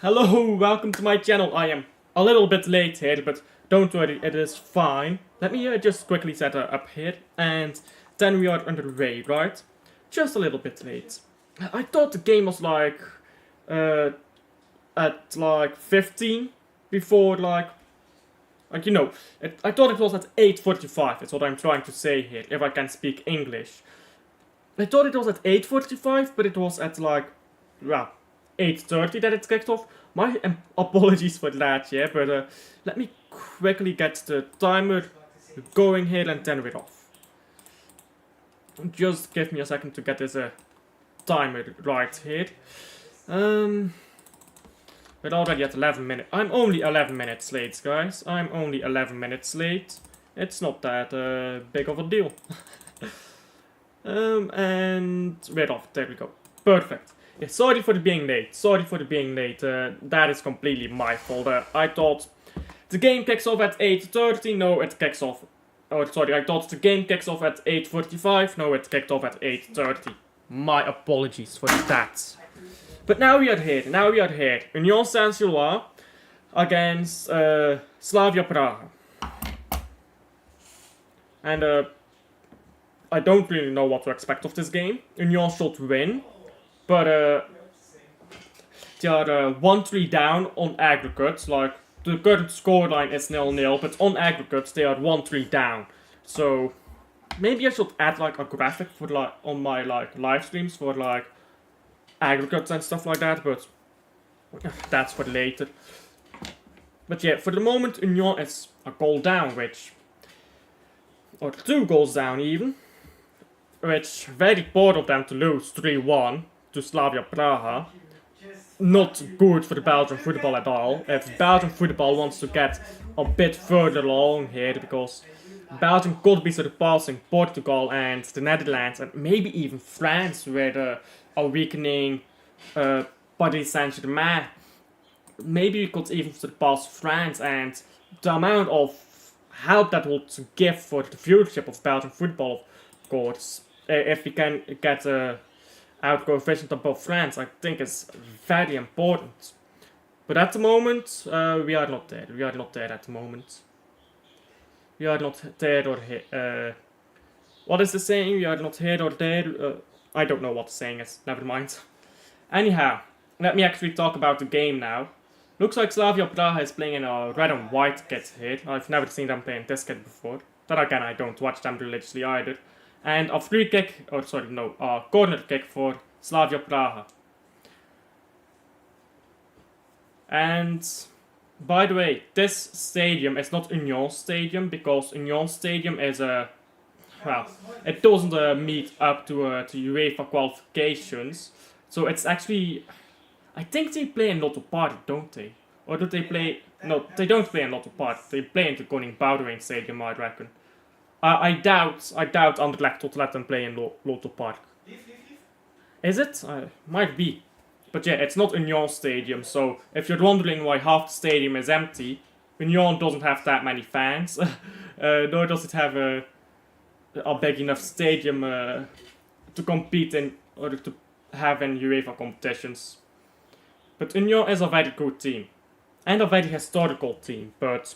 Hello, welcome to my channel. I am a little bit late here, but don't worry, it is fine. Let me just quickly set up here, and then we are underway, right? Just a little bit late. I thought the game was at like 15 before I thought it was at 8:45. That's what I'm trying to say here, if I can speak English. I thought it was at 8:45, but it was at 8:30 that it kicked off. My apologies for that, yeah, but let me quickly get the timer going here and then we're off. Just give me a second to get this timer right here. We're already at 11 minutes. I'm only 11 minutes late, guys. I'm only 11 minutes late. It's not that big of a deal. And we're off. There we go. Perfect. Yeah, sorry for being late. Sorry for being late. That is completely my fault. I thought the game kicks off at 8:30. No, it kicks off. Oh, sorry. I thought the game kicks off at 8:45. No, it kicked off at 8:30. My apologies for that. But now we are here. Now we are here. Union Saint-Gilloise against Slavia Praha. And I don't really know what to expect of this game. Union should win. But they are 1-3 down on aggregate. Like, the current scoreline is 0-0, but on aggregate they are 1-3 down. So maybe I should add like a graphic for on my live streams for aggregates and stuff like that, but that's for later. But yeah, for the moment Union is a goal down, or 2 goals down even, which very poor of them to lose 3-1 to Slavia Praha. Not good for the Belgian football at all. If Belgian football wants to get a bit further along here, because Belgium could be surpassing Portugal and the Netherlands and maybe even France with a weakening Paris Saint-Germain. Maybe we could even surpass France, and the amount of help that would give for the future of Belgian football, of course. If we can get out coefficient above France, I think is very important. But at the moment, we are not there. We are not there at the moment. We are not there or here. What is the saying? We are not here or there. I don't know what the saying is. Never mind. Anyhow, let me actually talk about the game now. Looks like Slavia Praha is playing in a red and white kit here. I've never seen them play in this kit before. Then again, I don't watch them religiously either. And a corner kick for Slavia Praha. And by the way, this stadium is not Union Stadium, because Union Stadium is it doesn't meet up to UEFA qualifications. So it's actually, I think they play in Lotto Park, don't they? Or do they play? No, they don't play in Lotto Park. They play in the Koning Boudewijn Stadium, I reckon. I doubt Anderlecht would let them play in Lotto Park. Is it? Might be. But yeah, it's not Union Stadium, so if you're wondering why half the stadium is empty, Union doesn't have that many fans, nor does it have a big enough stadium to compete in, or to have in UEFA competitions. But Union is a very good team, and a very historical team, but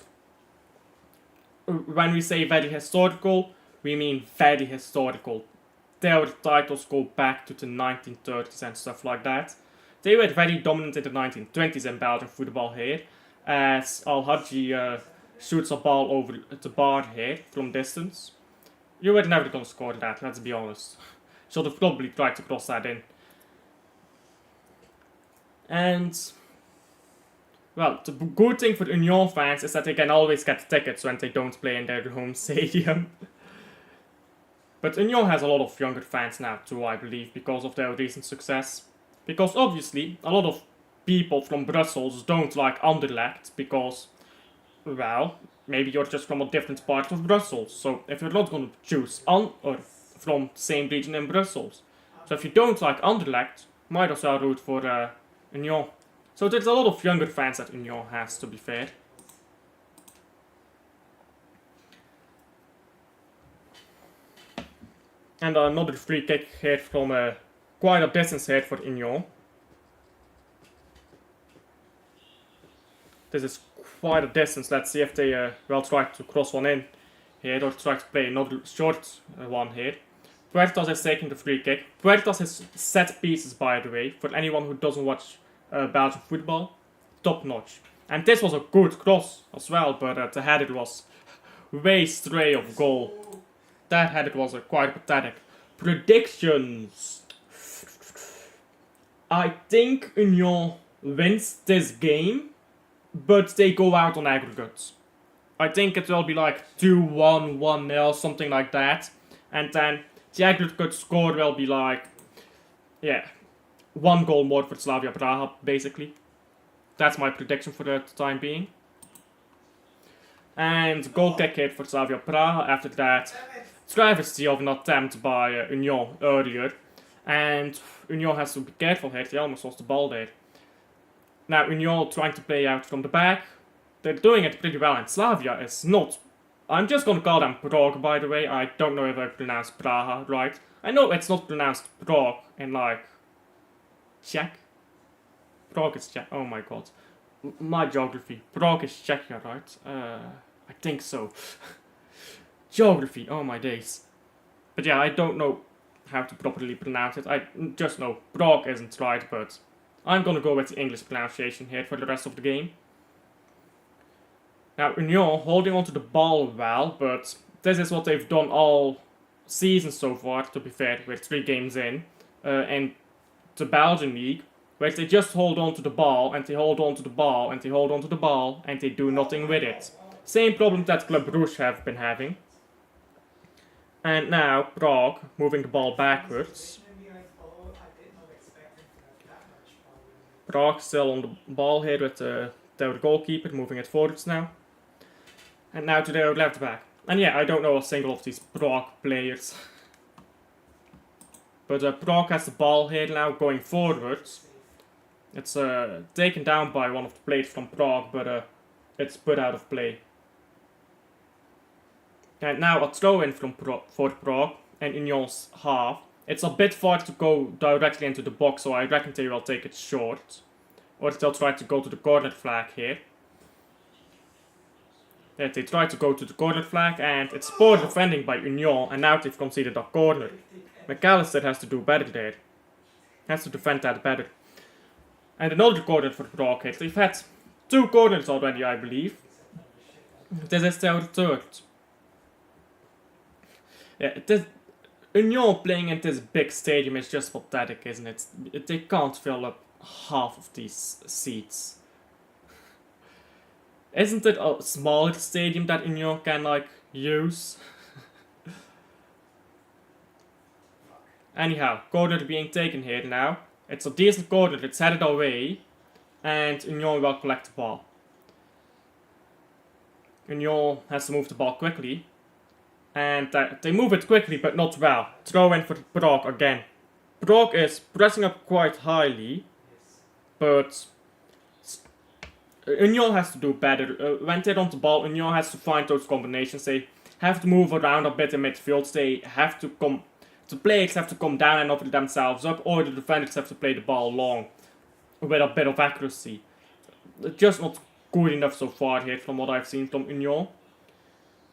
when we say very historical, we mean very historical. Their titles go back to the 1930s and stuff like that. They were very dominant in the 1920s in Belgian football here, as Al-Hadji shoots a ball over the bar here from distance. You were never gonna score that, let's be honest. Should have probably tried to cross that in. And well, the good thing for Union fans is that they can always get tickets when they don't play in their home stadium. But Union has a lot of younger fans now too, I believe, because of their recent success. Because obviously, a lot of people from Brussels don't like Anderlecht because, well, maybe you're just from a different part of Brussels. So if you're not going to choose or from the same region in Brussels. So if you don't like Anderlecht, might as well root for Union. So there's a lot of younger fans that Union has, to be fair. And another free kick here from quite a distance here for Union. This is quite a distance. Let's see if they will try to cross one in here or try to play another short one here. Puertas is taking the free kick. Puertas has set pieces, by the way, for anyone who doesn't watch Belgian football. Top notch. And this was a good cross as well, but the header was way stray of goal. That header was quite pathetic. Predictions. I think Union wins this game, but they go out on aggregates. I think it will be like 2-1, 1-0, something like that. And then the aggregate score will be like, yeah, 1 goal more for Slavia Praha, basically. That's my prediction for the time being. And goal kick hit for Slavia Praha. After that, travesty of an attempt by Union earlier. And Union has to be careful here. They almost lost the ball there. Now Union trying to play out from the back. They're doing it pretty well, and Slavia is not. I'm just gonna call them Prague, by the way. I don't know if I pronounced Praha right. I know it's not pronounced Prague in like Czech. Prague is Czech. Oh my god. My geography. Prague is Czechia, right? I think so. Geography. Oh my days. But yeah, I don't know how to properly pronounce it. I just know Prague isn't right, but I'm gonna go with the English pronunciation here for the rest of the game. Now, Union holding onto the ball well, but this is what they've done all season so far, to be fair, we're 3 games in the Belgian league, where they just hold on to the ball, and they hold on to the ball, and they hold on to the ball, and they do nothing with it. Same problem that Club Brugge have been having. And now, Prague moving the ball backwards. Prague still on the ball here with their goalkeeper, moving it forwards now. And now to their left back. And yeah, I don't know a single of these Prague players. But Prague has the ball here now going forwards. It's taken down by one of the players from Prague, but it's put out of play. And now a throw in for Prague and Union's half. It's a bit far to go directly into the box, so I reckon they will take it short. Or they'll try to go to the corner flag here. Yeah, they try to go to the corner flag, and it's poor defending by Union, and now they've conceded a corner. McAllister has to do better there. Has to defend that better. And another corner for Prague here. They've had 2 corners already, I believe. This is their third. Yeah, Union playing in this big stadium is just pathetic, isn't it? They can't fill up half of these seats. Isn't it a smaller stadium that Union can, like, use? Anyhow, corner being taken here now. It's a decent corner, it's headed away. And Union will collect the ball. Union has to move the ball quickly. And they move it quickly, but not well. Throw in for Prague again. Prague is pressing up quite highly. But Union has to do better. When they're on the ball, Union has to find those combinations. They have to move around a bit in midfield. They have to come. The players have to come down and open themselves up, or the defenders have to play the ball long with a bit of accuracy. Just not good enough so far here from what I've seen from Union.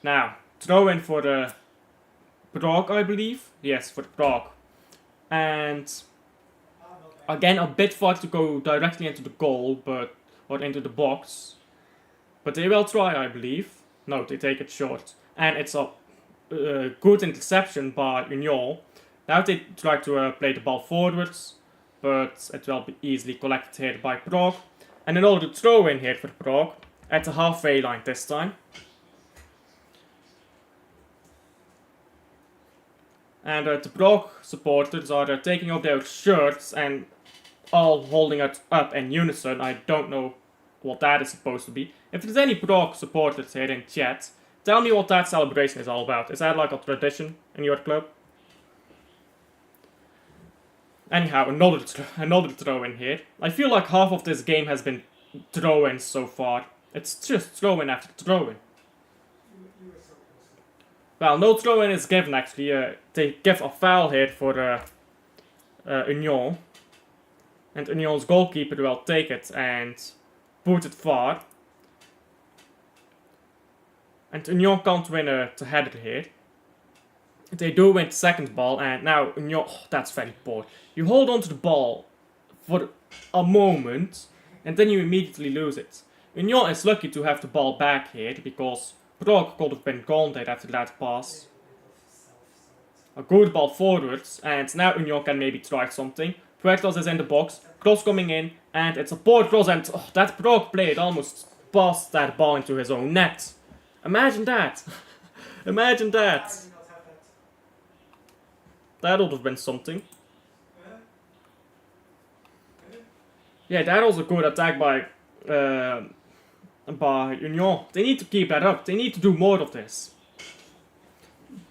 Now, throw in for Prague, I believe. Yes, for Prague. And again, a bit far to go directly into the goal, or into the box. But they will try, I believe. No, they take it short. And it's a good interception by Union. Now they try to play the ball forwards, but it will be easily collected here by Prague. And another throw in here for Prague, at the halfway line this time. And the Prague supporters are taking off their shirts and all holding it up in unison. I don't know what that is supposed to be. If there's any Prague supporters here in chat, tell me what that celebration is all about. Is that like a tradition in your club? Anyhow, another throw in here. I feel like half of this game has been throw-ins so far. It's just throw-in after throw-in. Well, no throw-in is given actually. They give a foul here for Union. And Union's goalkeeper will take it and put it far. And Union can't win the header here. They do win the second ball, and now Union, that's very poor. You hold on to the ball for a moment, and then you immediately lose it. Union is lucky to have the ball back here, because Prague could have been gone there after that pass. A good ball forwards, and now Union can maybe try something. Puertas is in the box, cross coming in, and it's a poor cross, and that Prague player almost passed that ball into his own net. Imagine that. Imagine that. That would have been something. Yeah, that was a good attack by Union. They need to keep that up. They need to do more of this.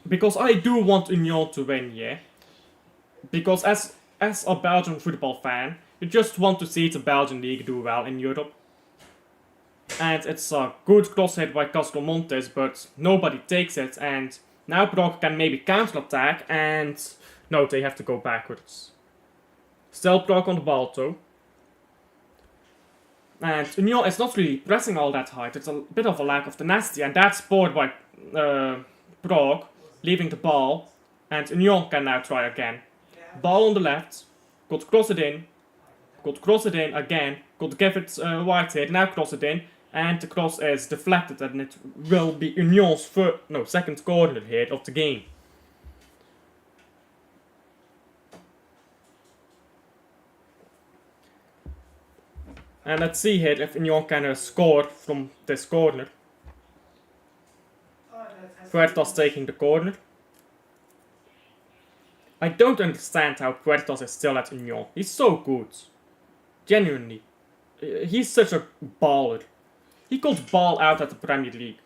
Because I do want Union to win, yeah. Because as a Belgian football fan, you just want to see the Belgian league do well in Europe. And it's a good cross hit by Castelmontes, but nobody takes it, and now Prague can maybe counter-attack, and no, they have to go backwards. Still Prague on the ball though. And Union is not really pressing all that hard, it's a bit of a lack of tenacity, and that's scored by Prague, leaving the ball, and Union can now try again. Ball on the left, could cross it in again, could give it wide hit, now cross it in, and the cross is deflected, and it will be Union's second corner hit of the game. And let's see here if Union can score from this corner. Puertas taking the corner. I don't understand how Puertas is still at Union. He's so good. Genuinely. He's such a baller. He could ball out at the Premier League.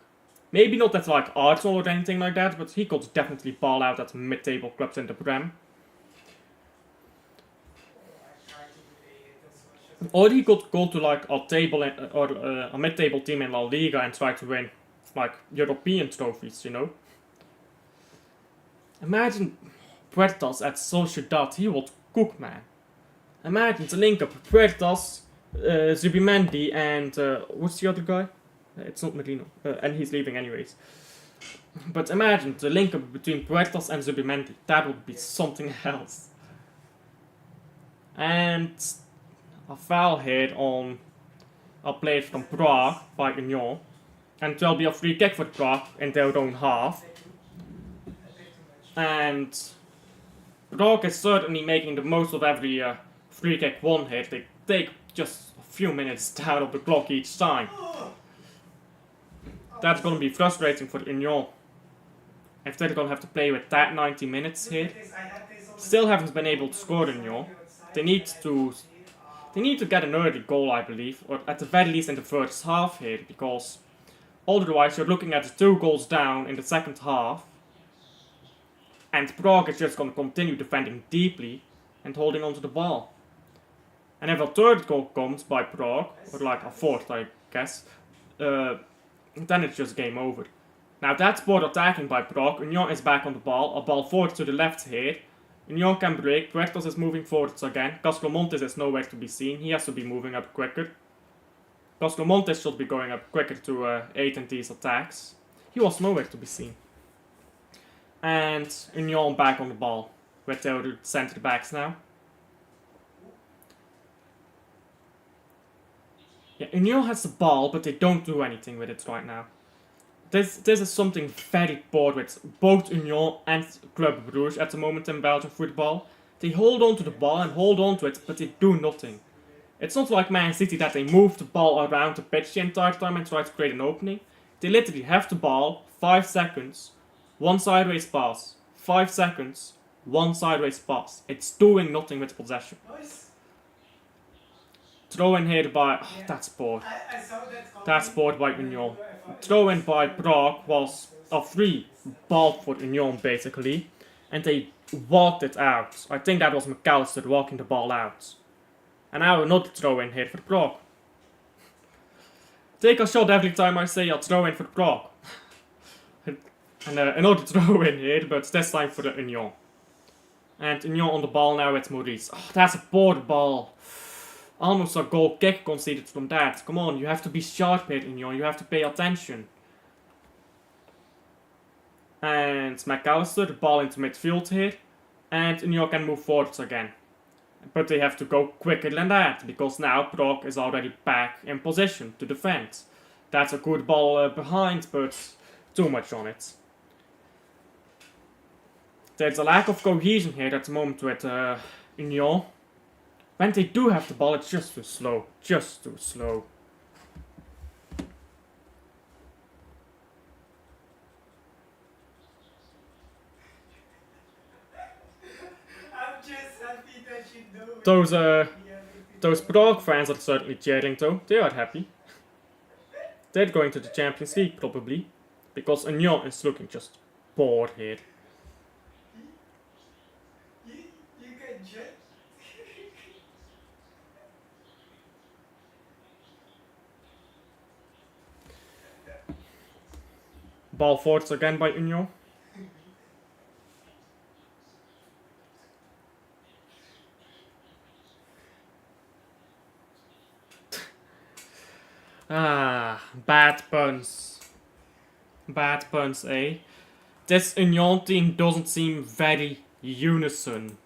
Maybe not at like Arsenal or anything like that, but he could definitely ball out at mid-table clubs in the Prem. Or he could go to like a table or a mid-table team in La Liga and try to win like European trophies, you know. Imagine Puertas at Sociedad, he would cook, man. Imagine the link up Puertas, Zubimendi, and what's the other guy? It's not Merino, and he's leaving anyways. But imagine the link up between Puertas and Zubimendi, that would be something else. And a foul hit on a player from Prague by Union, and it will be a free kick for Prague in their own half. And Prague is certainly making the most of every free kick one hit. They take just a few minutes down of the clock each time. That's gonna be frustrating for Union. If they're gonna have to play with that 90 minutes here. Still haven't been able to score Union. They need to get an early goal, I believe, or at the very least in the first half here, because otherwise you're looking at 2 goals down in the second half, and Prague is just going to continue defending deeply and holding onto the ball. And if a third goal comes by Prague, or like a fourth, I guess, then it's just game over. Now that's poor attacking by Prague. Union is back on the ball, a ball forward to the left here. Union can break, Puertas is moving forwards again. Castelmontes is nowhere to be seen, he has to be moving up quicker. Castelmontes should be going up quicker to aid in these attacks. He was nowhere to be seen. And Union back on the ball, with their centre backs now. Yeah, Union has the ball, but they don't do anything with it right now. This is something very poor with both Union and Club Brugge at the moment in Belgian football. They hold on to the ball and hold on to it, but they do nothing. It's not like Man City that they move the ball around the pitch the entire time and try to create an opening. They literally have the ball, 5 seconds, 1 sideways pass, 5 seconds, 1 sideways pass. It's doing nothing with possession. Throw in here by... Oh, that's poor. That's poor by Union. Throw in by Prague was a free ball for Union basically. And they walked it out. I think that was McAllister walking the ball out. And now another throw in here for Prague. Take a shot every time I say a throw in for Prague. And another throw in here, but this time for the Union. And Union on the ball now with Maurice. Oh, that's a poor ball. Almost a goal kick conceded from that. Come on, you have to be sharp here, Union. You have to pay attention. And McAllister, the ball into midfield here. And Union can move forwards again. But they have to go quicker than that, because now Prague is already back in position to defend. That's a good ball behind, but too much on it. There's a lack of cohesion here at the moment with Union. When they do have the ball, it's just too slow. Just too slow. I'm just happy that you know it. Those Prague fans are certainly cheering though. They are happy. They're going to the Champions League probably. Because Union is looking just bored here. You can judge. Ball forwards again by Union. Bad puns. Bad puns, eh? This Union team doesn't seem very unison.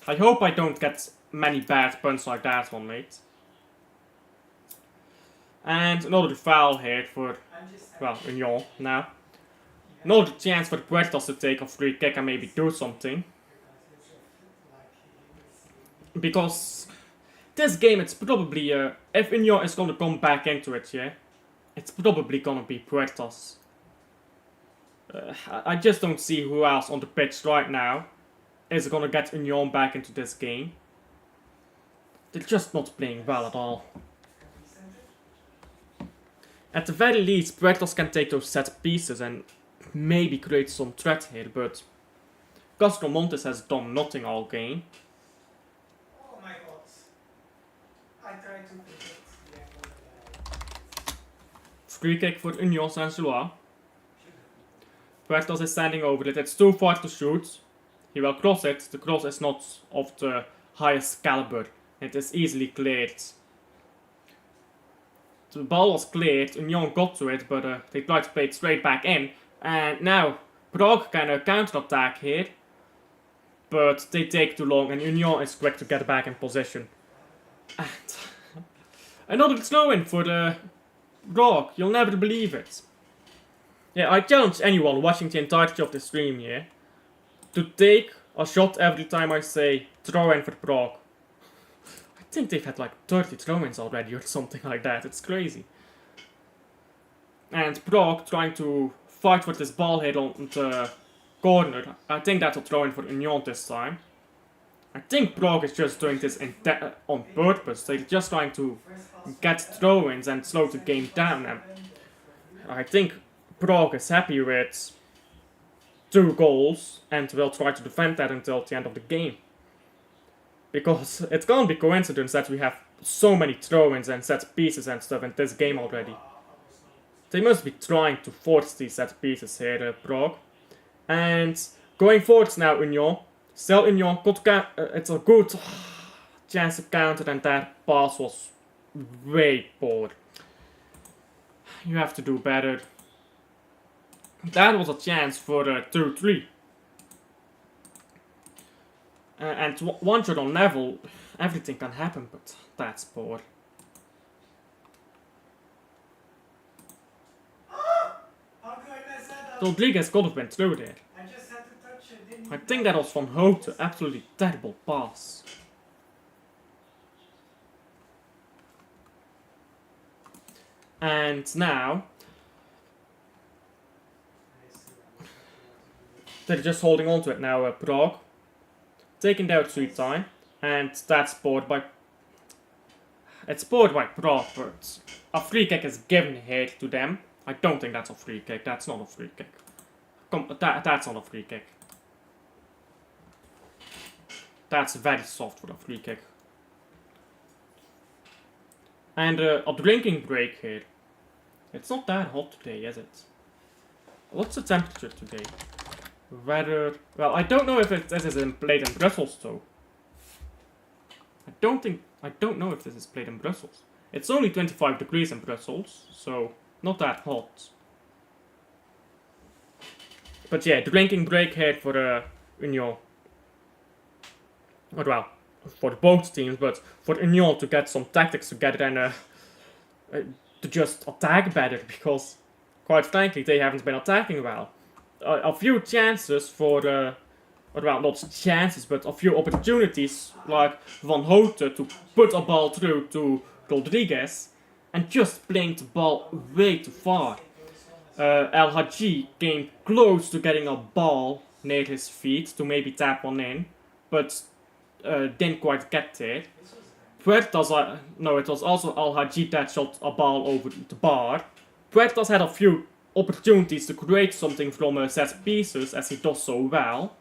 I hope I don't get many bad puns like that one, mate. And another foul here for, well, Union now. Another chance for Puertas to take a free kick and maybe do something. Because this game, it's probably, if Union is gonna come back into it, yeah, it's probably gonna be Puertas. I just don't see who else on the pitch right now is gonna get Union back into this game. They're just not playing well at all. At the very least, Puertas can take those set pieces and maybe create some threat here, but Castro Montes has done nothing all game. Oh my god. I tried to predict the angle. Free kick for Union Saint-Gilloise. Puertas is standing over it. It's too far to shoot. He will cross it. The cross is not of the highest caliber. It is easily cleared. The ball was cleared. Union got to it, but they tried to play it straight back in. And now Prague can counter-attack here. But they take too long and Union is quick to get back in position. And another throw-in for the Prague. You'll never believe it. Yeah, I challenge anyone watching the entirety of the stream here to take a shot every time I say throw-in for Prague. I think they've had like 30 throw-ins already or something like that. It's crazy. And Prague trying to fight for this ball here on the corner. I think that's a throw-in for Union this time. I think Prague is just doing this on purpose. They're just trying to get throw-ins and slow the game down. And I think Prague is happy with 2 goals and will try to defend that until the end of the game. Because it can't be coincidence that we have so many throw-ins and set pieces and stuff in this game already. They must be trying to force these set pieces here, Prague. And going forwards now, Union. Still Union, it's a good chance to counter, and that pass was way poor. You have to do better. That was a chance for 2-3. And once you're on level, everything can happen, but that's poor. Rodriguez could have been through there. I just had to touch it. I think that was Van Houten. Absolutely terrible pass. And now they're just holding on to it now, Prague. Taking their sweet time. And that's scored by... It's scored by Prague, but a free kick is given here to them. I don't think that's a free kick. That's not a free kick. That's not a free kick. That's very soft for a free kick. And a drinking break here. It's not that hot today, is it? What's the temperature today? Weather... Well, I don't know if this is played in Brussels, though. I don't know if this is played in Brussels. It's only 25 degrees in Brussels, so not that hot. But yeah, drinking break here for Union. Or well, for both teams, but for Union to get some tactics together and to just attack better, because quite frankly they haven't been attacking well. A few chances for or well, not chances, but a few opportunities, like Van Houten to put a ball through to Rodriguez, and just playing the ball way too far. El Hadji came close to getting a ball near his feet to maybe tap one in, but didn't quite get there. Puertas, no, it was also El Hadji that shot a ball over the bar. Puertas had a few opportunities to create something from set pieces, as he does so well,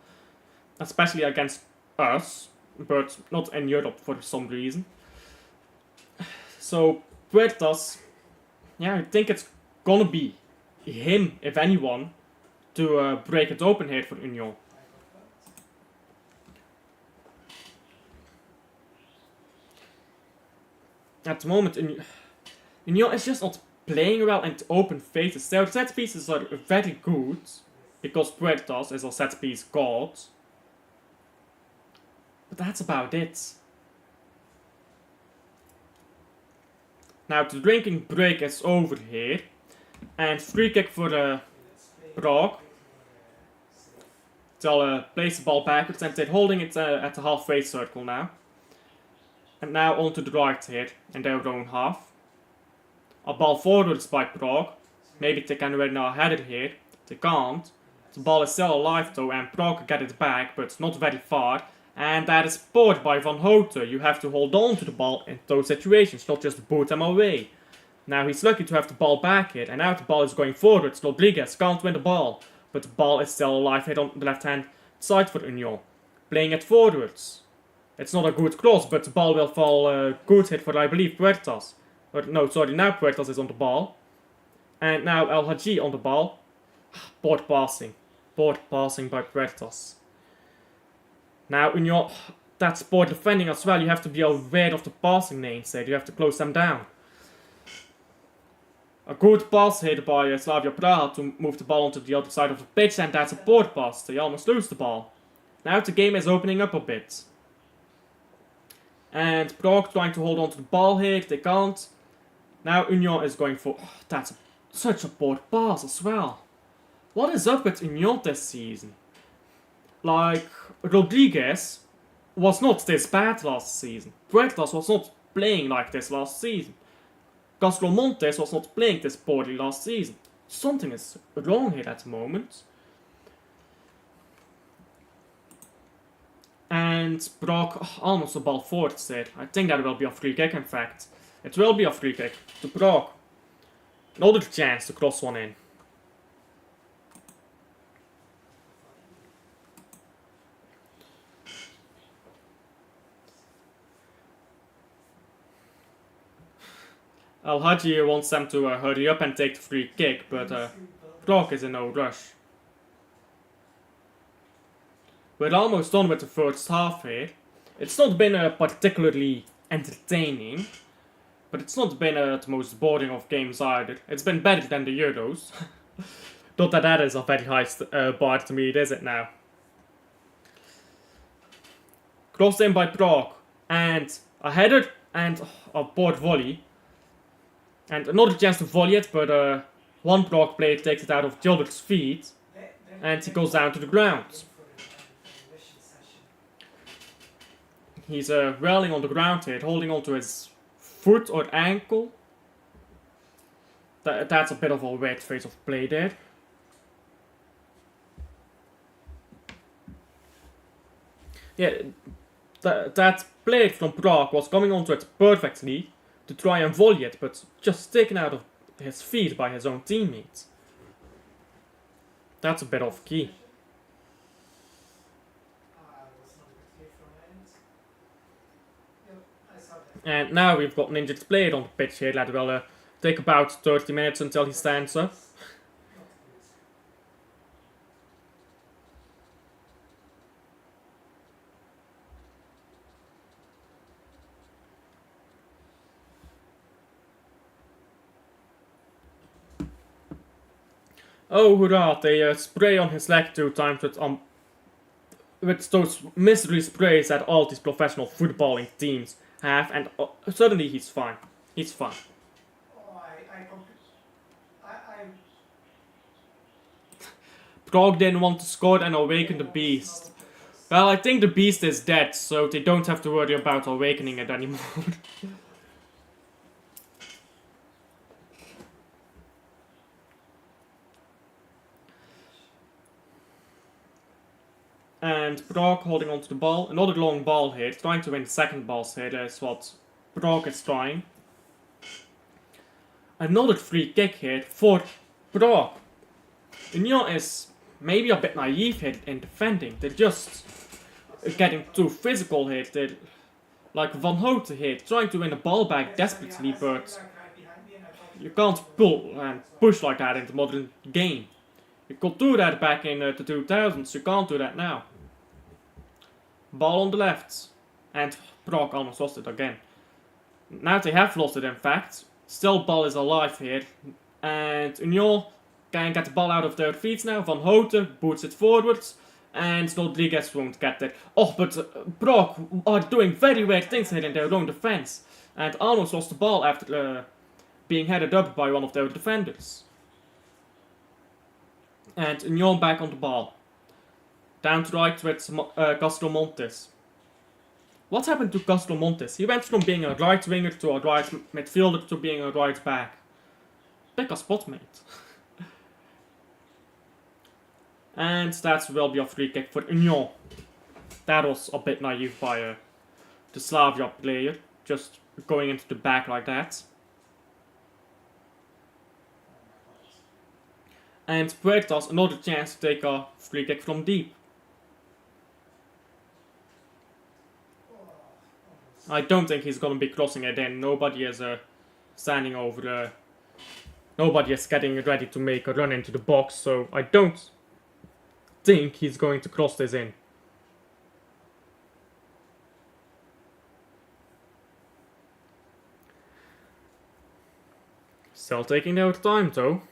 especially against us, but not in Europe for some reason. So Puertas, yeah, I think it's gonna be him, if anyone, to break it open here for Union. At the moment, Union is just not playing well in open phases. Their set pieces are very good, because Puertas is a set piece god. But that's about it. Now the drinking break is over here. And free kick for Prague. They'll place the ball backwards and they're holding it at the halfway circle now. And now onto the right here in their own half. A ball forwards by Prague. Maybe they can win a header here. They can't. The ball is still alive though and Prague get it back, but not very far. And that is scored by Van Houten. You have to hold on to the ball in those situations, not just boot them away. Now he's lucky to have the ball back here, and now the ball is going forwards. Rodriguez can't win the ball, but the ball is still alive here on the left hand side for Union. Playing it forwards. It's not a good cross, but the ball will fall good hit for, I believe, Puertas. Or, no, sorry, now Puertas is on the ball. And now El Hadji on the ball. Poor passing. Poor passing by Puertas. Now, Union, that's poor defending as well. You have to be aware of the passing lanes there. You have to close them down. A good pass here by Slavia Praha to move the ball onto the other side of the pitch, and that's a poor pass. They almost lose the ball. Now the game is opening up a bit. And Prague trying to hold on to the ball here, they can't. Now Union is going for... Oh, that's such a poor pass as well. What is up with Union this season? Like, Rodriguez was not this bad last season. Puertas was not playing like this last season. Castro Montes was not playing this poorly last season. Something is wrong here at the moment. And Prague almost a ball forward there. I think that will be a free kick in fact. It will be a free kick to Prague. Another chance to cross one in. El Hadji wants them to hurry up and take the free kick, but Prague is in no rush. We're almost done with the first half here. It's not been particularly entertaining, but it's not been the most boring of games either. It's been better than the Euros. Not that that is a very high bar to meet, is it now? Crossed in by Prague, and a header and a poor volley. And another chance to volley it, but one Prague player takes it out of Gilbert's feet, and he goes down to the ground. He's rolling on the ground here, holding onto his foot or ankle. That's a bit of a weird phase of play there. Yeah, that player from Prague was coming onto it perfectly to try and volley it, but just taken out of his feet by his own teammates. That's a bit off key. And now we've got an injured player on the pitch here that will take about 30 minutes until he stands up. Oh hurrah, they spray on his leg 2 times with those misery sprays that all these professional footballing teams have, and suddenly he's fine. He's fine. Oh, I Prague didn't want to score and awaken the beast. Well, I think the beast is dead, so they don't have to worry about awakening it anymore. And Prague holding onto the ball. Another long ball hit, trying to win the second ball hit is what Prague is trying. Another free kick hit for Prague. Union is maybe a bit naive here in defending. They're just getting too physical here. They're like Van Houten here, trying to win the ball back desperately, but you can't pull and push like that in the modern game. You could do that back in the 2000s, you can't do that now. Ball on the left, and Prague almost lost it again. Now they have lost it in fact, still ball is alive here, and Union can get the ball out of their feet now. Van Houten boots it forwards, and Rodriguez won't get it. Oh, but Prague are doing very weird things here in their own defense, and almost lost the ball after being headed up by one of their defenders. And Union back on the ball. Down to right with Castro Montes. What happened to Castro Montes? He went from being a right winger to a right midfielder to being a right back. Pick a spot, mate. And that will be a free kick for Union. That was a bit naive by the Slavia player, just going into the back like that. And Puertas another chance to take a free kick from deep. I don't think he's gonna be crossing it in. Nobody is standing over. Nobody is getting ready to make a run into the box, so I don't think he's going to cross this in. Still taking their time though.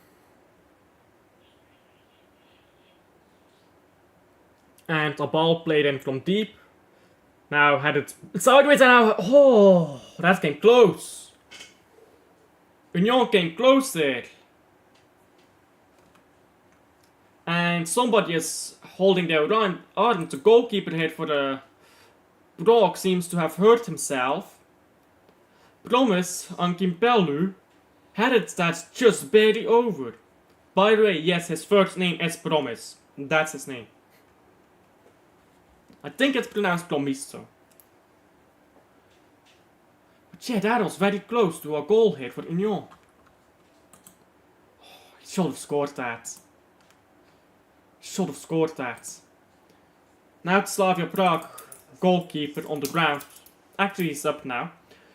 And a ball played in from deep. Now headed sideways and now... Oh, that came close. Union came close there. And somebody is holding their arm. The goalkeeper here for the Prague seems to have hurt himself. Promise on Kimpelu headed that just barely over. By the way, yes, his first name is Promise. That's his name. I think it's pronounced Promiso. But yeah, that was very close to a goal here for Union. Oh, he should have scored that. Should have scored that. Now it's Slavia Prague goalkeeper on the ground. Actually, he's up now.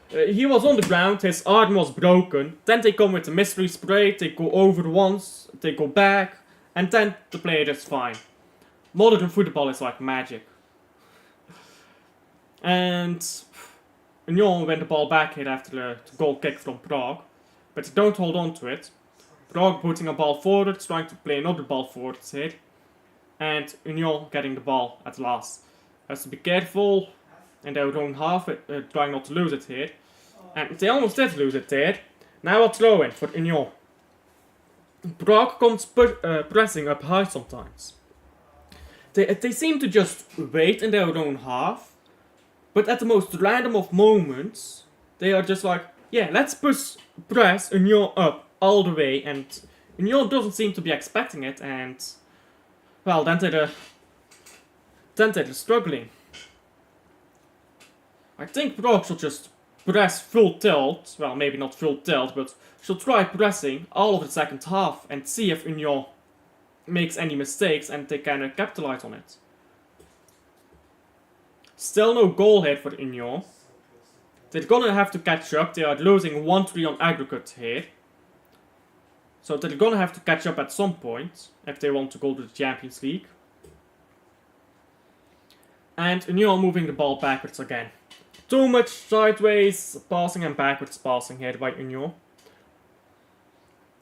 He was on the ground, his arm was broken. Then they come with a mystery spray, they go over once, they go back, and then the player is fine. Modern football is like magic. And Union win the ball back here after the goal kick from Prague, but they don't hold on to it. Prague putting a ball forward, trying to play another ball forward here, and Union getting the ball at last. Has to be careful in their own half, trying not to lose it here, and they almost did lose it there. Now a throw in for Union. Prague comes pressing up high sometimes. They seem to just wait in their own half. But at the most random of moments, they are just like, yeah, let's press Union up all the way, and Union doesn't seem to be expecting it, and well, then they're struggling. I think Prague should just press full tilt, well, maybe not full tilt, but should try pressing all of the second half and see if Union makes any mistakes and they can capitalize on it. Still no goal here for Union. They're gonna have to catch up. They are losing 1-3 on aggregate here. So they're gonna have to catch up at some point if they want to go to the Champions League. And Union moving the ball backwards again. Too much sideways passing and backwards passing here by Union.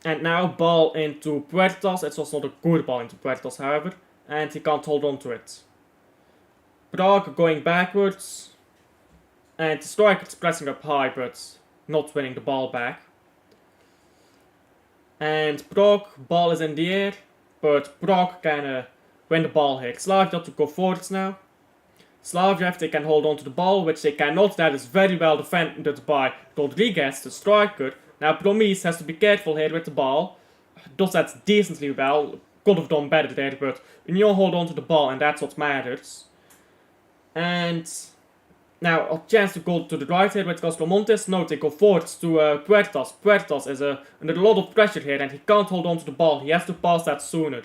And now ball into Puertas. It's also not a good ball into Puertas, however. And he can't hold on to it. Prague going backwards. And the striker's pressing up high, but not winning the ball back. And Prague, ball is in the air. But Prague can win the ball here. Slavia to go forwards now. Slavia, if they can hold on to the ball, which they cannot, that is very well defended by Rodriguez, the striker. Now Promise has to be careful here with the ball. Does that decently well. Could have done better there, but Union hold on to the ball and that's what matters. And now a chance to go to the right here with Castromontes. No, they go forwards to Puertas. Puertas is under a lot of pressure here and he can't hold on to the ball. He has to pass that sooner.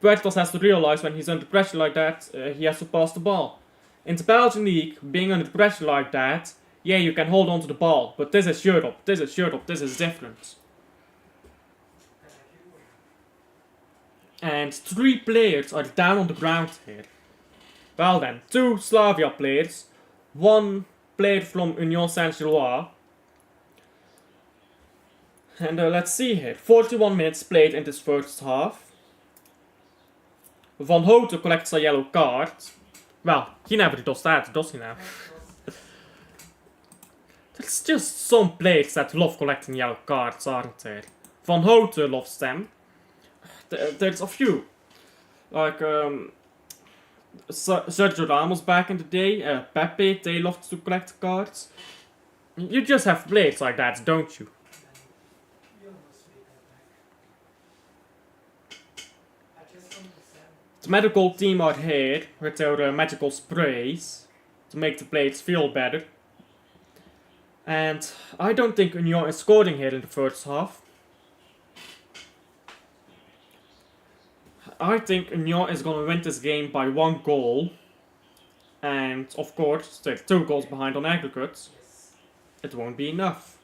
Puertas has to realize when he's under pressure like that, he has to pass the ball. In the Belgian league, being under pressure like that, yeah, you can hold on to the ball, but this is Europe, this is different. And 3 players are down on the ground here. Well then, 2 Slavia players, 1 player from Union Saint-Gilloise. And let's see here, 41 minutes played in this first half. Van Houten collects a yellow card. Well, he never does that, does he now? There's just some players that love collecting yellow cards, aren't there? Van Houten loves them. There's a few. Like, Sergio Ramos back in the day, Pepe, they loved to collect cards. You just have players like that, don't you? The medical team are here with their magical sprays to make the players feel better. And I don't think Union is scoring here in the first half. I think Union is going to win this game by 1 goal. And of course, they're 2 goals behind on aggregate. It won't be enough.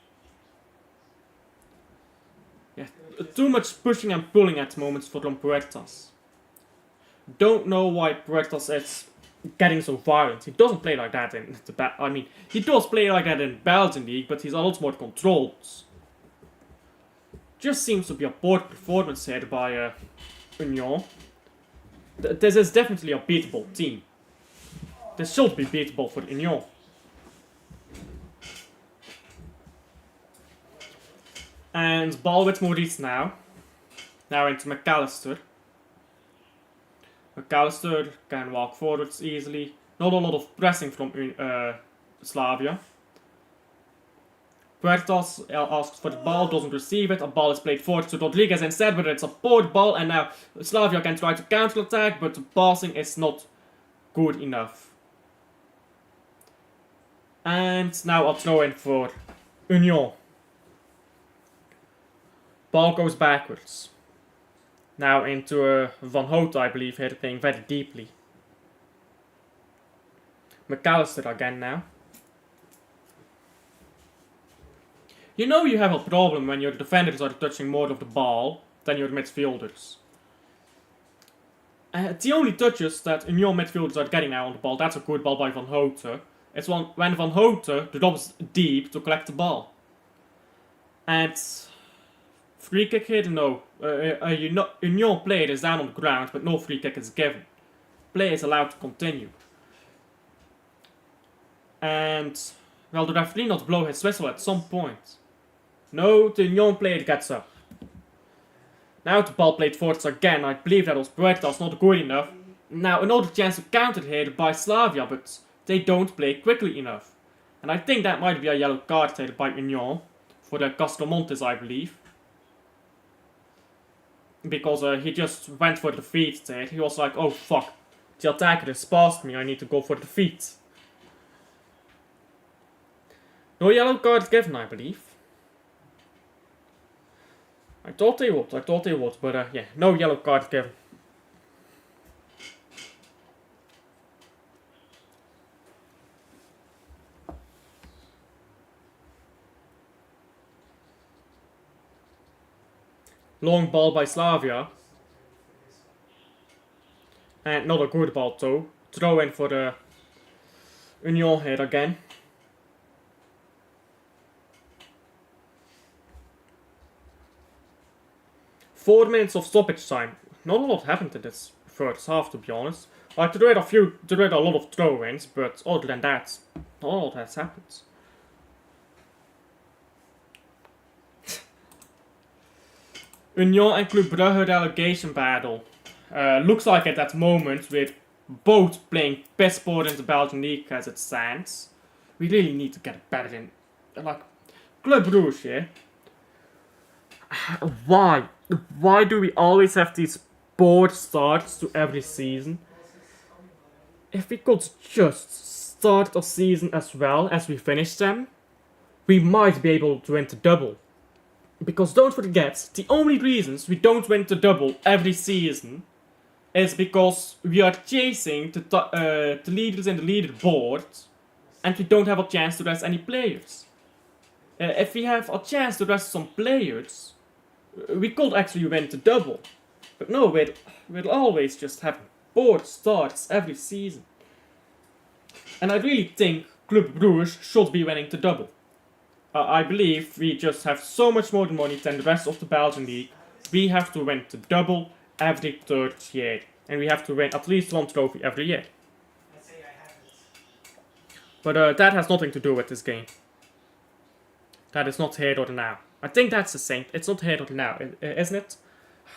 Yeah, too much pushing and pulling at moments for Puertas. Don't know why Puertas is getting so violent. He doesn't play like that in the he does play like that in Belgian league, but he's a lot more controlled. Just seems to be a poor performance here by Union. This is definitely a beatable team. This should be beatable for Union. And ball with Maurice now. Now into McAllister. McAllister can walk forwards easily. Not a lot of pressing from Slavia. Puertas asks for the ball, doesn't receive it. A ball is played forward to Rodriguez instead, but it's a poor ball. And now Slavia can try to counter-attack, but the passing is not good enough. And now a throw-in for Union. Ball goes backwards. Now into Van Houten, I believe, here playing very deeply. McAllister again now. You know you have a problem when your defenders are touching more of the ball than your midfielders. The only touches that Union midfielders are getting now on the ball, that's a good ball by Van Houten. It's when Van Houten drops deep to collect the ball. And free kick here? No. Union player is down on the ground, but no free kick is given. Play is allowed to continue. And, well, the referee not blow his whistle at some point. No, the Union player gets up. Now the ball played forwards again. I believe that was Puertas, not good enough. Now another chance to counter here by Slavia, but they don't play quickly enough. And I think that might be a yellow card here by Union. For the Castromontes, I believe. Because he just went for the feet there. He was like, oh fuck, the attacker is past me, I need to go for the feet. No yellow card given, I believe. I thought they would, but yeah, no yellow card given. Long ball by Slavia. And not a good ball though. Throw in for the Union here again. 4 minutes of stoppage time. Not a lot happened in this first half, to be honest. Like, there were a lot of throw-ins, but other than that, not a lot has happened. Union and Club Brugge relegation battle. Looks like at that moment, with both playing best sport in the Belgian league as it stands. We really need to get better in, like, Club Brugge, yeah? Why? Why do we always have these bored starts to every season? If we could just start a season as well as we finish them, we might be able to win the double. Because don't forget, the only reasons we don't win the double every season is because we are chasing the leaders in the leaderboard and we don't have a chance to rest any players. If we have a chance to rest some players, we could actually win the double. But no, we'll always just have bored starts every season. And I really think Club Brugge should be winning the double. I believe we just have so much more money than the rest of the Belgian league. We have to win the double every third year. And we have to win at least one trophy every year. But that has nothing to do with this game. That is not here or now. I think that's the same. It's not here or now, isn't it?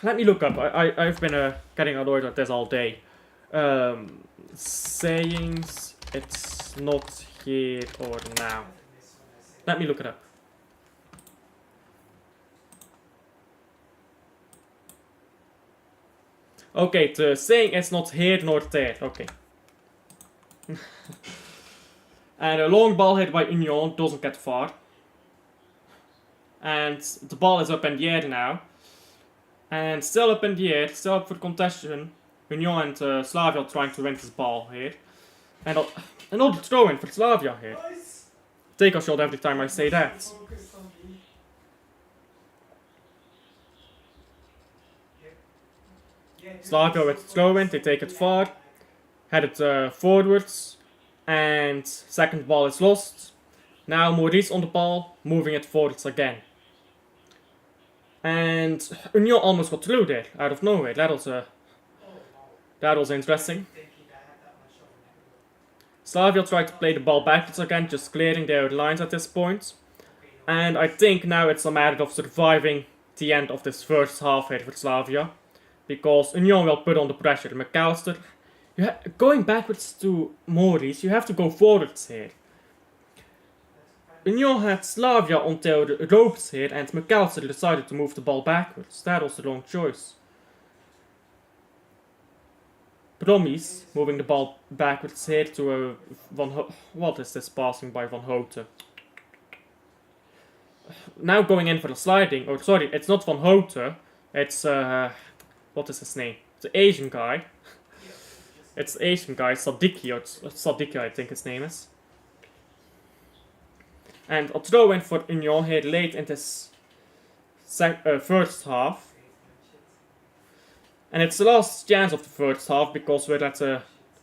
Let me look up. I've been getting annoyed at this all day. Sayings, it's not here or now. Let me look it up. Okay, the saying is not here nor there. Okay. And a long ball hit by Union doesn't get far. And the ball is up in the air now. And still up in the air, still up for contention. Union and Slavia trying to win this ball here. And another throw-in for Slavia here. Take a shot every time I say that. Slavia with throw-in, they take it far. Head it forwards. And second ball is lost. Now Maurice on the ball, moving it forwards again. And Union almost got through there, out of nowhere. That was interesting. Slavia tried to play the ball backwards again, just clearing their lines at this point. And I think now it's a matter of surviving the end of this first half here for Slavia. Because Union will put on the pressure. McAllister, going backwards to Maurice, you have to go forwards here. Union had Slavia until the ropes here and McAllister decided to move the ball backwards. That was the wrong choice. Promise moving the ball backwards here to what is this passing by Van Houten? Now going in for the sliding. Oh, sorry, it's not Van Houten. It's what is his name? The Asian guy. It's the Asian guy, Sadiki, I think his name is. And a throw in for Union here late in this first half. And it's the last chance of the first half because we're at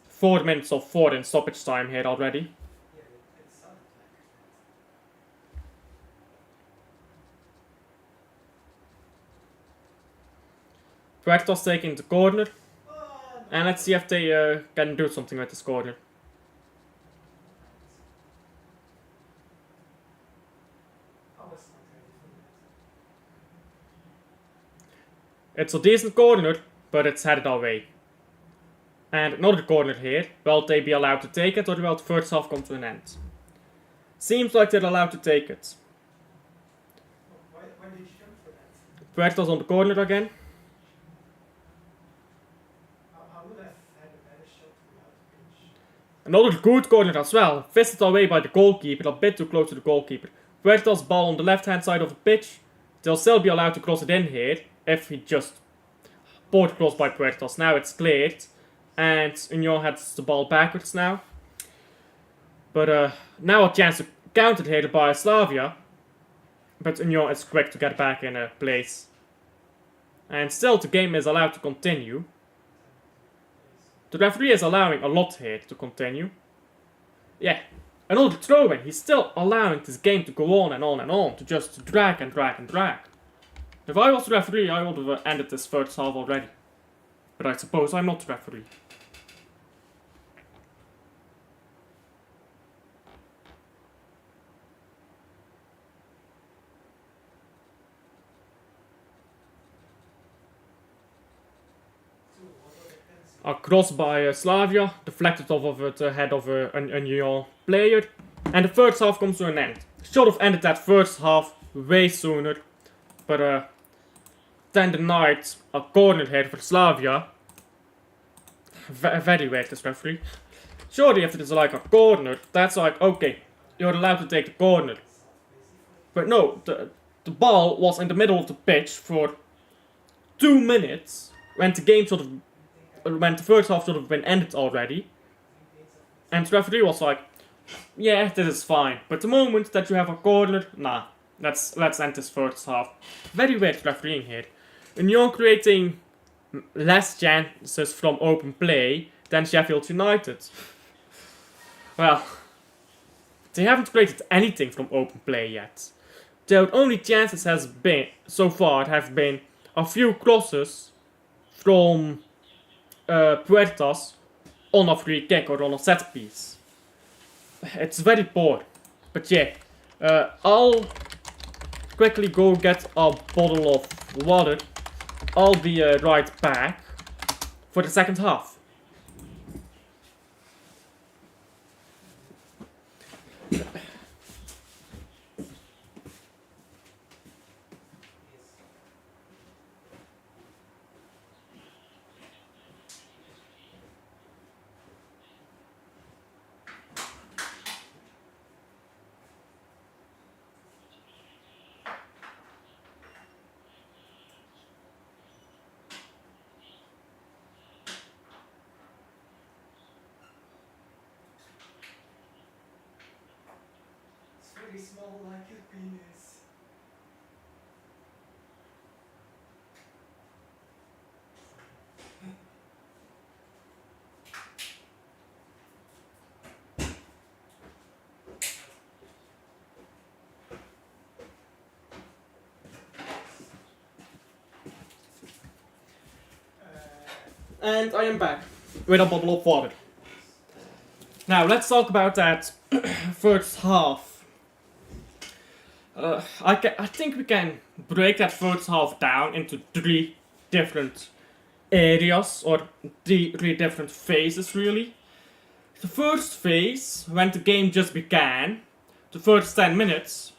4 minutes of 4 in stoppage time here already. Puerto's taking the corner. And let's see if they can do something with this corner. It's a decent corner, but it's headed away. And another corner here. Will they be allowed to take it or will the first half come to an end? Seems like they're allowed to take it. Why did you jump for that? Puerto's on the corner again. I would have had a better shot without the pitch. Another good corner as well. Fisted away by the goalkeeper, a bit too close to the goalkeeper. Puerto's ball on the left hand side of the pitch. They'll still be allowed to cross it in here. If he just board crossed by Puertos. Now it's cleared. And Union has the ball backwards now. But now a chance to counter here by Slavia. But Union is quick to get back in place. And still the game is allowed to continue. The referee is allowing a lot here to continue. Yeah, another throw-in. He's still allowing this game to go on and on and on. To just drag and drag and drag. If I was the referee, I would have ended this first half already. But I suppose I'm not the referee. A cross by Slavia, deflected off of the head of a Union player. And the first half comes to an end. Should have ended that first half way sooner. But then the night, a corner here for Slavia. Very weird, this referee. Surely if it is like a corner, that's like, okay, you're allowed to take the corner. But no, the ball was in the middle of the pitch for 2 minutes when the game when the first half should have been ended already. And the referee was like, yeah, this is fine. But the moment that you have a corner, nah, let's end this first half. Very weird refereeing here. Union creating less chances from open play than Sheffield United. Well, they haven't created anything from open play yet. Their only chances so far have been a few crosses from Puertas on a free kick or on a set piece. It's very poor. But yeah, I'll quickly go get a bottle of water. I'll be right back for the second half. It's very small like your penis. And I am back with a bottle of water. Now let's talk about that first half. I think we can break that first half down into 3 different areas, or 3 different phases really. The first phase, when the game just began, the first 10 minutes,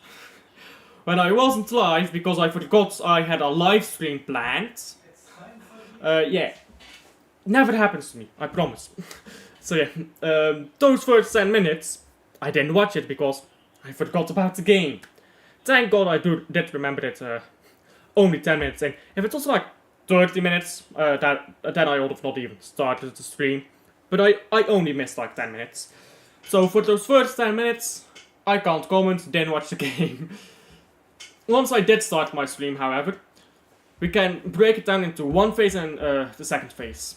when I wasn't live because I forgot I had a live stream planned. It's time for you. Yeah, never happens to me, I promise. So yeah, those first 10 minutes, I didn't watch it because I forgot about the game. Thank God I did remember it only 10 minutes in. If it was like 30 minutes, then I would have not even started the stream. But I only missed like 10 minutes. So for those first 10 minutes, I can't comment, didn't watch the game. Once I did start my stream, however, we can break it down into one phase and the second phase.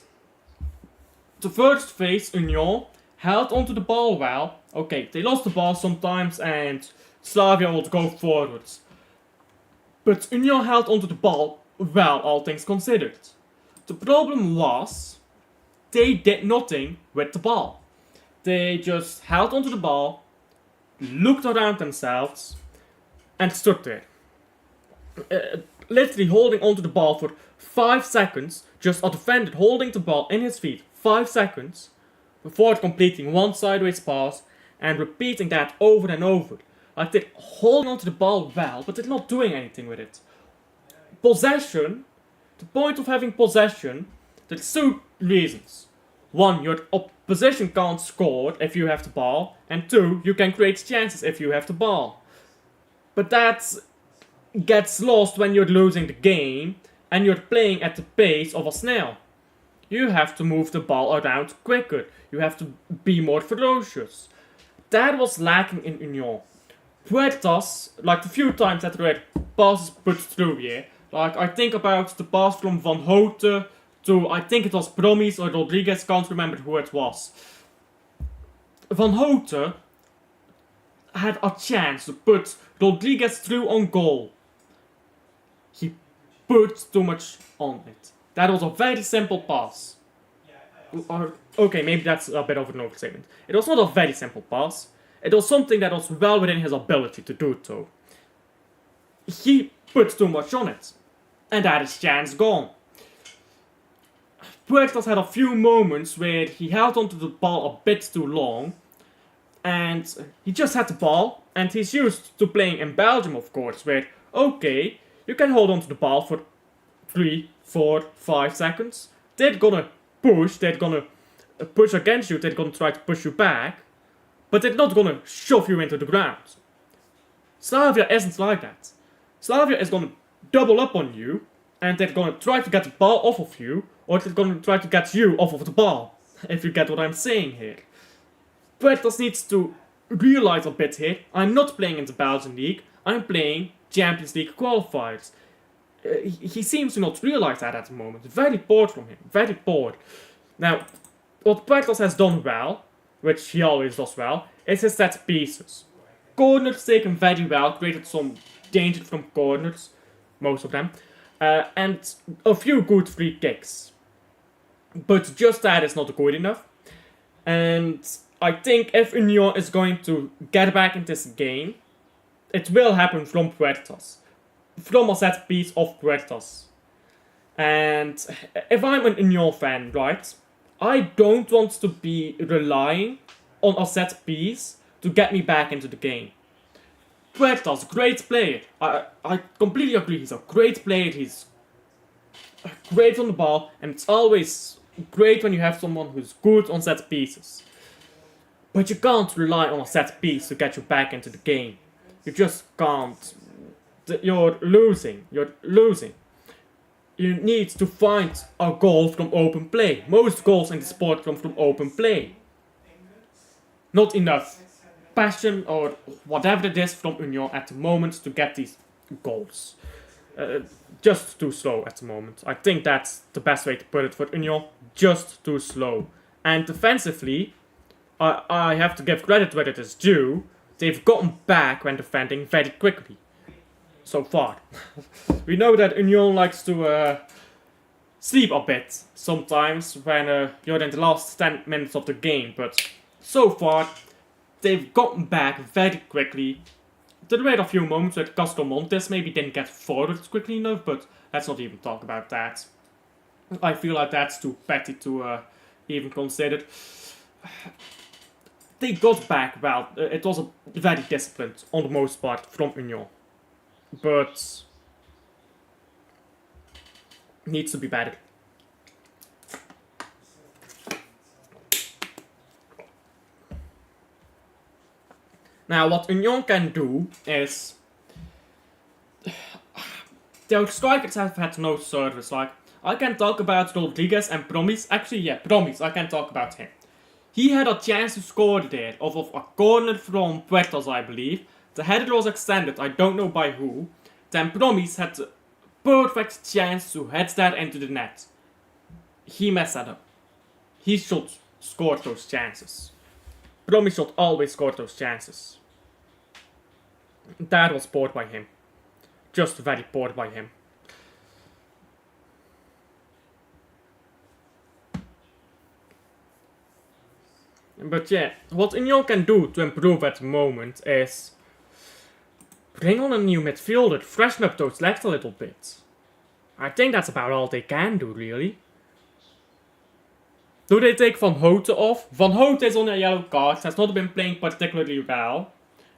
The first phase, Union held onto the ball well. Okay, they lost the ball sometimes and Slavia would go forwards. But Union held onto the ball well, all things considered. The problem was, they did nothing with the ball. They just held onto the ball, looked around themselves, and stood there. Literally holding onto the ball for 5 seconds, just a defender holding the ball in his feet 5 seconds, before completing one sideways pass, and repeating that over and over. Like they're holding onto the ball well, but they're not doing anything with it. Possession, the point of having possession, there's 2 reasons. 1, your opposition can't score if you have the ball, and 2, you can create chances if you have the ball. But that gets lost when you're losing the game and you're playing at the pace of a snail. You have to move the ball around quicker. You have to be more ferocious. That was lacking in Union. Puertas, like the few times that there were passes put through here, like I think about the pass from Van Houten to, I think it was Promis or Rodriguez, can't remember who it was. Van Houten had a chance to put Rodriguez through on goal. He put too much on it. That was a very simple pass. Or, okay, maybe that's a bit of an overstatement. It was not a very simple pass. It was something that was well within his ability to do so. He put too much on it. And that is chance gone. Puertas had a few moments where he held onto the ball a bit too long. And he just had the ball. And he's used to playing in Belgium, of course, where, okay, you can hold onto the ball for 3, 4, 5 seconds. They're gonna push, they're gonna push against you, they're gonna try to push you back. But they're not gonna shove you into the ground. Slavia isn't like that. Slavia is gonna double up on you, and they're gonna try to get the ball off of you, or they're gonna try to get you off of the ball. If you get what I'm saying here. Puertas needs to realize a bit here. I'm not playing in the Belgian League, I'm playing Champions League qualifiers. He seems to not realize that at the moment. Very poor from him. Very poor. Now, what Puertas has done well, which he always does well, is his set pieces. Corners taken very well, created some danger from corners, most of them, and a few good free kicks. But just that is not good enough. And I think if Union is going to get back in this game, it will happen from Puertas. From a set piece of Puertas. And if I'm an Union fan, right, I don't want to be relying on a set piece to get me back into the game. Puertas, great player. I completely agree, he's a great player, he's great on the ball, and it's always great when you have someone who's good on set pieces. But you can't rely on a set piece to get you back into the game. You just can't. You're losing. You need to find a goal from open play. Most goals in the sport come from open play. Not enough passion or whatever it is from Union at the moment to get these goals. Just too slow at the moment. I think that's the best way to put it for Union. Just too slow. And defensively, I have to give credit where it is due. They've gotten back when defending very quickly. So far. We know that Union likes to sleep a bit sometimes when you're in the last 10 minutes of the game, but so far they've gotten back very quickly. There were a few moments where Castro Montes maybe didn't get forward quickly enough, but let's not even talk about that. I feel like that's too petty to even consider. They got back well. It was very disciplined on the most part from Union. But needs to be better. Now, what Union can do is their strikers have had no service. Like, I can talk about Rodriguez and Promis. Actually, yeah, Promis. I can talk about him. He had a chance to score there off of a corner from Puertas, I believe. The header was extended, I don't know by who. Then Promis had the perfect chance to head that into the net. He messed that up. He should score those chances. Promis should always score those chances. That was poor by him. Just very poor by him. But yeah, what Union can do to improve at the moment is bring on a new midfielder, freshen up those legs a little bit. I think that's about all they can do, really. Do they take Van Houten off? Van Houten is on a yellow card, has not been playing particularly well.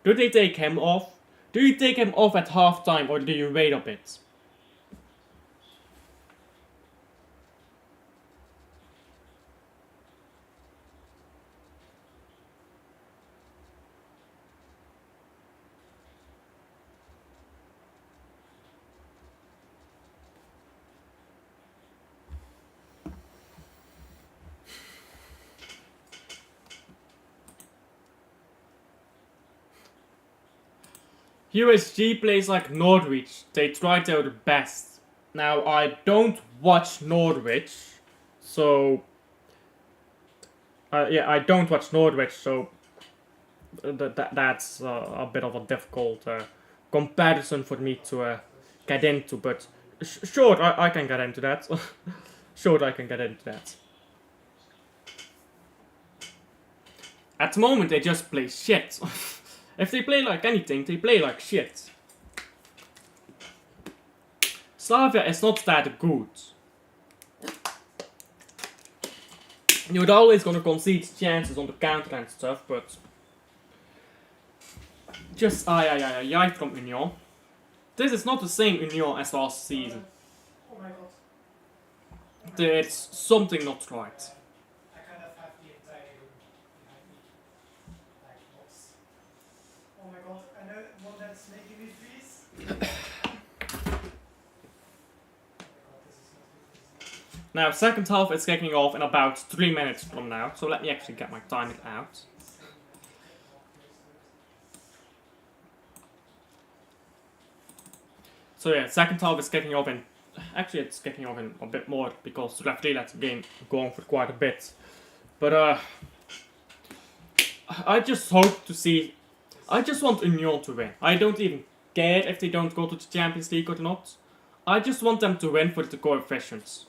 Do they take him off? Do you take him off at halftime or do you wait a bit? USG plays like Norwich. They try their best. Now, I don't watch Norwich, so... yeah, I don't watch Norwich, so... that's a bit of a difficult comparison for me to get into, but Sure, I can get into that. Sure, I can get into that. At the moment, they just play shit. If they play like anything, they play like shit. Slavia is not that good. You're always gonna concede chances on the counter and stuff, but just ay from Union. This is not the same Union as last season. Oh my god. There's something not right. I kind of have the entire room behind me. Like box. Oh my god, I know one that's making me freeze. Oh my god, this is not good. Now, second half is kicking off in about 3 minutes from now, so let me actually get my timer out. So yeah, second half is kicking off in... Actually, it's kicking off in a bit more, because the referee lets the game go on for quite a bit. But, I just hope to see... I just want Union to win. I don't even care if they don't go to the Champions League or not. I just want them to win for the coefficients.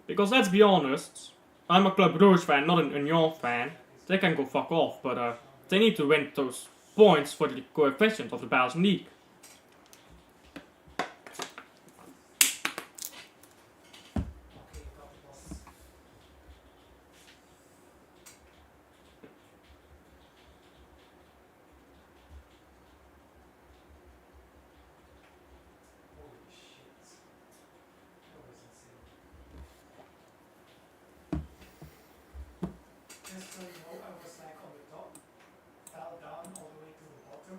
Because let's be honest, I'm a Club Rouge fan, not an Union fan. They can go fuck off, but they need to win those points for the coefficient of the Belgian League. Okay, got the boss. Holy shit. That was insane. Just so you know, I was like on the top, fell down all the way to the bottom,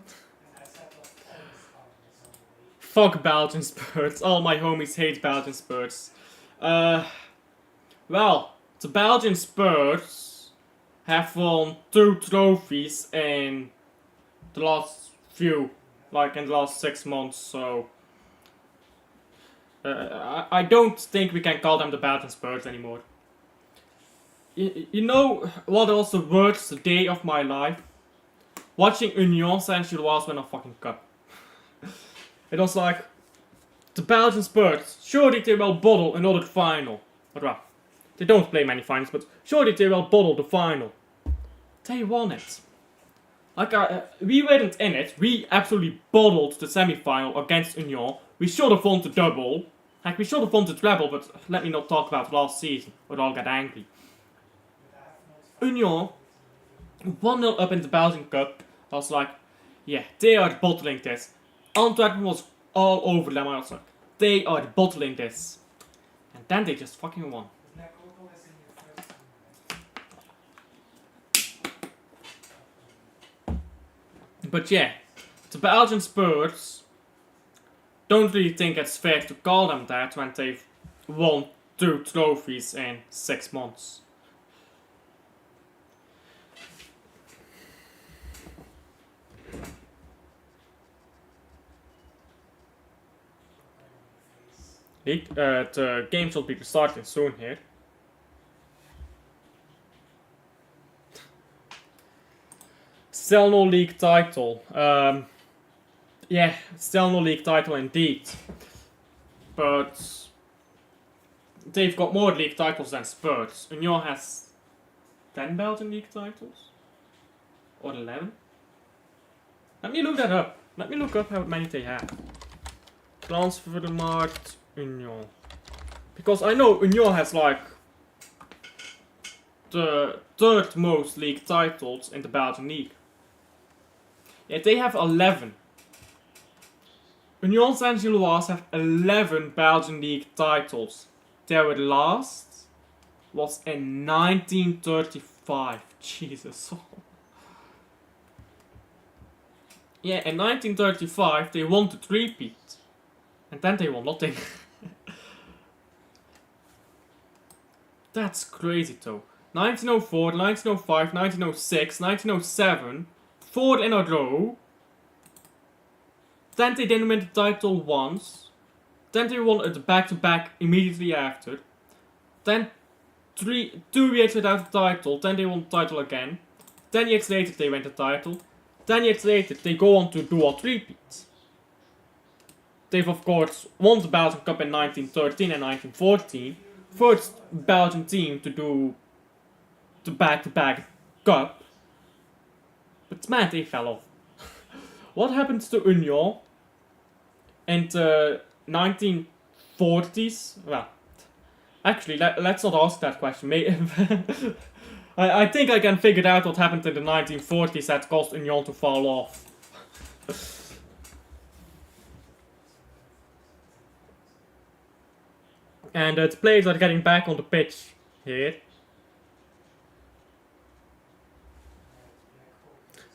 and I set off all the spawners on the way. Fuck Belgian Spurs. All my homies hate Belgian Spurs. Well, the Belgian Spurs have won 2 trophies in the last few, like in the last 6 months, so... I don't think we can call them the Belgian Spurs anymore. You know what was the worst day of my life? Watching Union Saint-Gilloise win a fucking cup. It was like, the Belgian Spurs, surely they will bottle another final. But well, they don't play many finals, but surely they will bottle the final. They won it. Like, we weren't in it, we absolutely bottled the semi-final against Union. We should have won the double. Like, we should have won the treble, but let me not talk about last season, or I'll get angry. Union 1-0 up in the Belgian Cup. I was like, yeah, they are bottling this. Antwerpen was all over them. I was like, they are bottling this. And then they just fucking won. Black Opal is in your first room, right? But yeah, the Belgian Spurs don't really think it's fair to call them that when they've won 2 trophies in 6 months. The game should be starting soon here. Still no league title. Yeah, still no league title indeed. But they've got more league titles than Spurs. Union has 10 Belgian league titles? Or 11? Let me look that up. Let me look up how many they have. Transfermarkt Union. Because I know Union has like the 3rd most league titles in the Belgian league. Yeah, they have 11. Union Saint-Gilloise have 11 Belgian league titles. Their last was in 1935. Jesus. Yeah, in 1935 they won the three-peat. And then they won nothing. That's crazy though. 1904, 1905, 1906, 1907. 4 in a row. Then they didn't win the title once. Then they won it back-to-back immediately after. Then 2 years without the title. Then they won the title again. 10 years later they win the title. 10 years later they go on to do a three-peat. they've of course won the Belgian Cup in 1913 and 1914. First Belgian team to do the back-to-back cup. But man, they fell off. What happened to Union in the 1940s? Well, actually, let's not ask that question. I think I can figure out what happened in the 1940s that caused Union to fall off. And the players are getting back on the pitch here.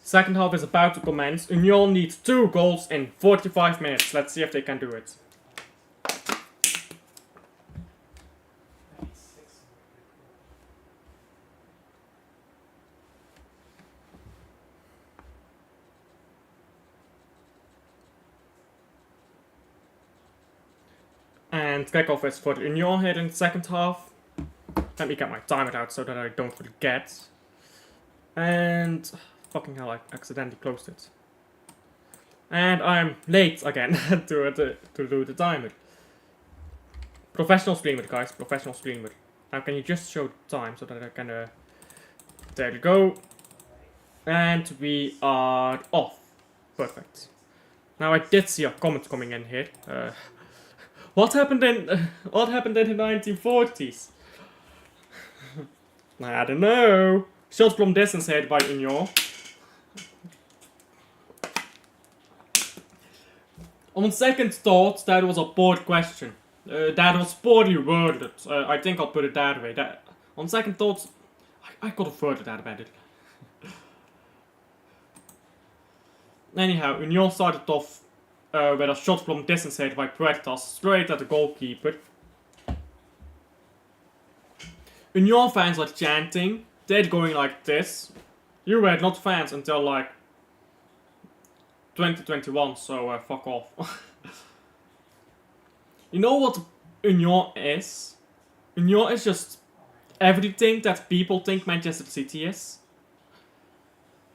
Second half is about to commence. Union needs 2 goals in 45 minutes. Let's see if they can do it. And kickoff is for Union here in the second half. Let me get my timer out so that I don't forget. And fucking hell, I accidentally closed it. And I'm late again to do the timer. Professional streamer, guys. Professional streamer. Now can you just show the time so that I can... there you go. And we are off. Perfect. Now I did see a comment coming in here. What happened in the 1940s? I don't know. Shot from distance here by Union. On second thought, that was a poor question. That was poorly worded. I think I'll put it that way. On second thoughts, I could have worded that better. Anyhow, Union started off with a shot from distance here by Praha, straight at the goalkeeper. Union fans are chanting. They're going like this. You were not fans until like 2021, so fuck off. You know what Union is? Union is just everything that people think Manchester City is.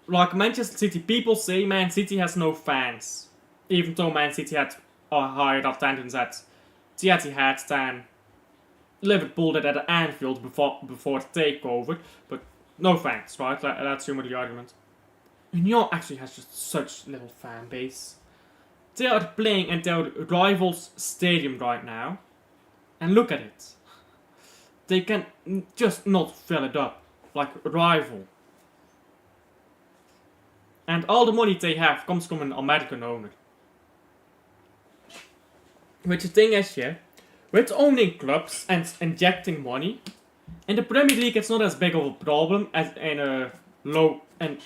Like Manchester City, people say Man City has no fans. Even though Man City had a higher attendance at the Etihad than Liverpool did at Anfield before the takeover. But no fans, right? That's humor the argument. Union actually has just such little fan base. They are playing in their rival's stadium right now. And look at it. They can just not fill it up like a rival. And all the money they have comes from an American owner. Which the thing is, yeah, with owning clubs and injecting money, in the Premier League it's not as big of a problem as in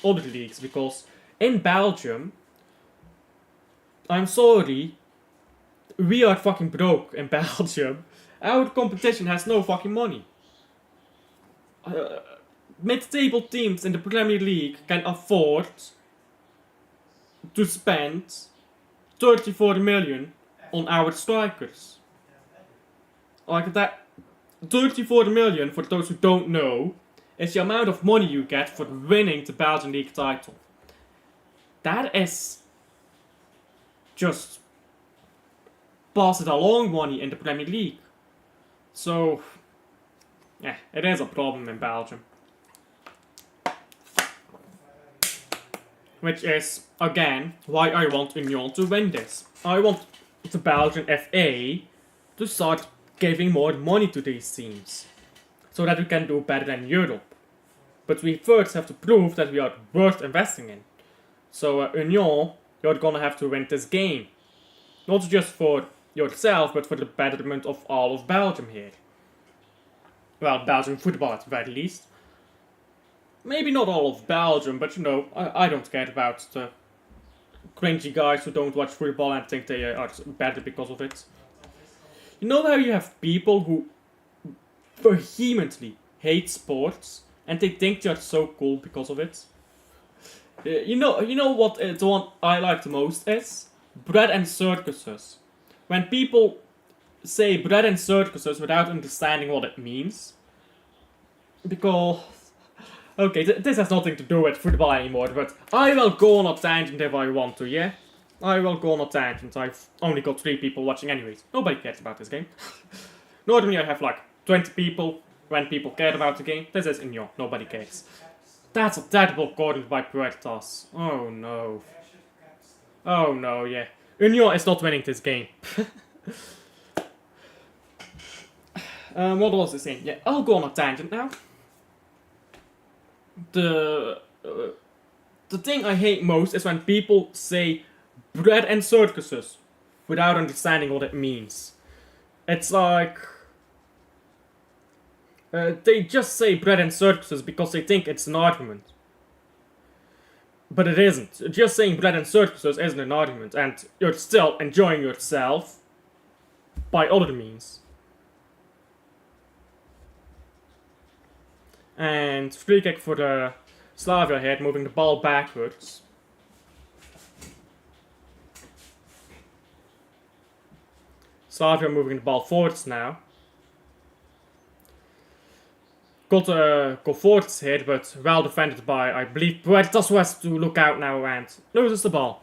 other leagues, because in Belgium, I'm sorry, we are fucking broke in Belgium. Our competition has no fucking money. Mid-table teams in the Premier League can afford to spend 34 million on our strikers. Like that, 34 million, for those who don't know, is the amount of money you get for winning the Belgian League title. That is just pass it along money in the Premier League. So, yeah, it is a problem in Belgium. Which is, again, why I want Union to win this. I want the Belgian FA to start giving more money to these teams, so that we can do better in Europe. But we first have to prove that we are worth investing in. So Union, you're gonna have to win this game. Not just for yourself, but for the betterment of all of Belgium here. Well, Belgian football at the very least. Maybe not all of Belgium, but you know, I don't care about the cringy guys who don't watch football and think they are better because of it. You know how you have people who vehemently hate sports and they think they are so cool because of it? You know what the one I like the most is? Bread and circuses. When people say bread and circuses without understanding what it means. Because... okay, this has nothing to do with football anymore, but I will go on a tangent if I want to, yeah? I will go on a tangent. I've only got 3 people watching anyways. Nobody cares about this game. Normally I have like 20 people when people care about the game. This is Union. Nobody cares. That's a terrible corner by Puertas. Oh no. Oh no, yeah. Union is not winning this game. What was I saying? Yeah, I'll go on a tangent now. The thing I hate most is when people say bread and circuses without understanding what it means. It's like they just say bread and circuses because they think it's an argument. But it isn't. Just saying bread and circuses isn't an argument, and you're still enjoying yourself by other means. And free kick for the Slavia here, moving the ball backwards. Slavia moving the ball forwards now. Got a go forwards here, but well defended by, I believe, Puertas, who has to look out now and loses the ball.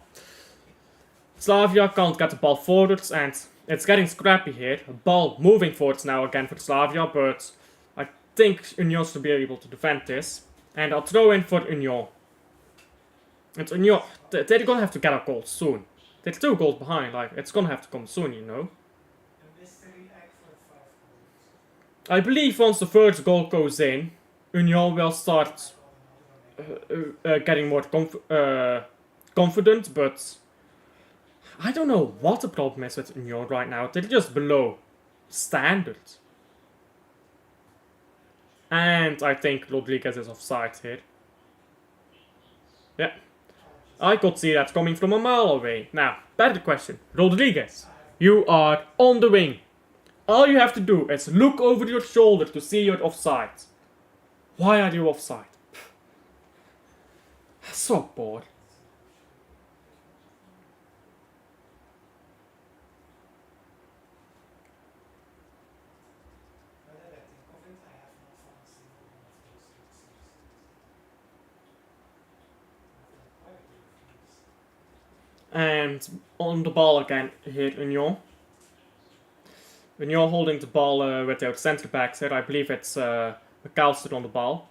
Slavia can't get the ball forwards, and it's getting scrappy here. Ball moving forwards now again for Slavia, but I think Union should be able to defend this. And I'll throw in for Union. And Union, they're gonna have to get a goal soon. They're 2 goals behind, like, it's gonna have to come soon, you know. I believe once the first goal goes in, Union will start getting more confident, but I don't know what the problem is with Union right now. They're just below standard. And I think Rodriguez is offside here. Yeah. I could see that coming from a mile away. Now, better question. Rodriguez, you are on the wing. All you have to do is look over your shoulder to see you're offside. Why are you offside? So bored. And on the ball again here, Union. Union holding the ball with their centre backs here. I believe it's McAllister on the ball.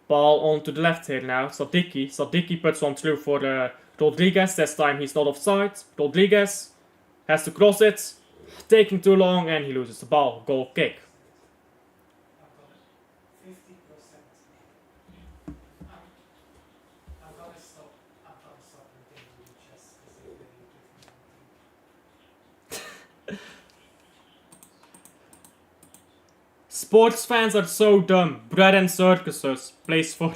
Ball on to the left here now. Sadiki. Sadiki puts one through for Rodriguez. This time he's not offside. Rodriguez has to cross it. Taking too long and he loses the ball. Goal kick. Sports fans are so dumb. Bread and circuses. Place for...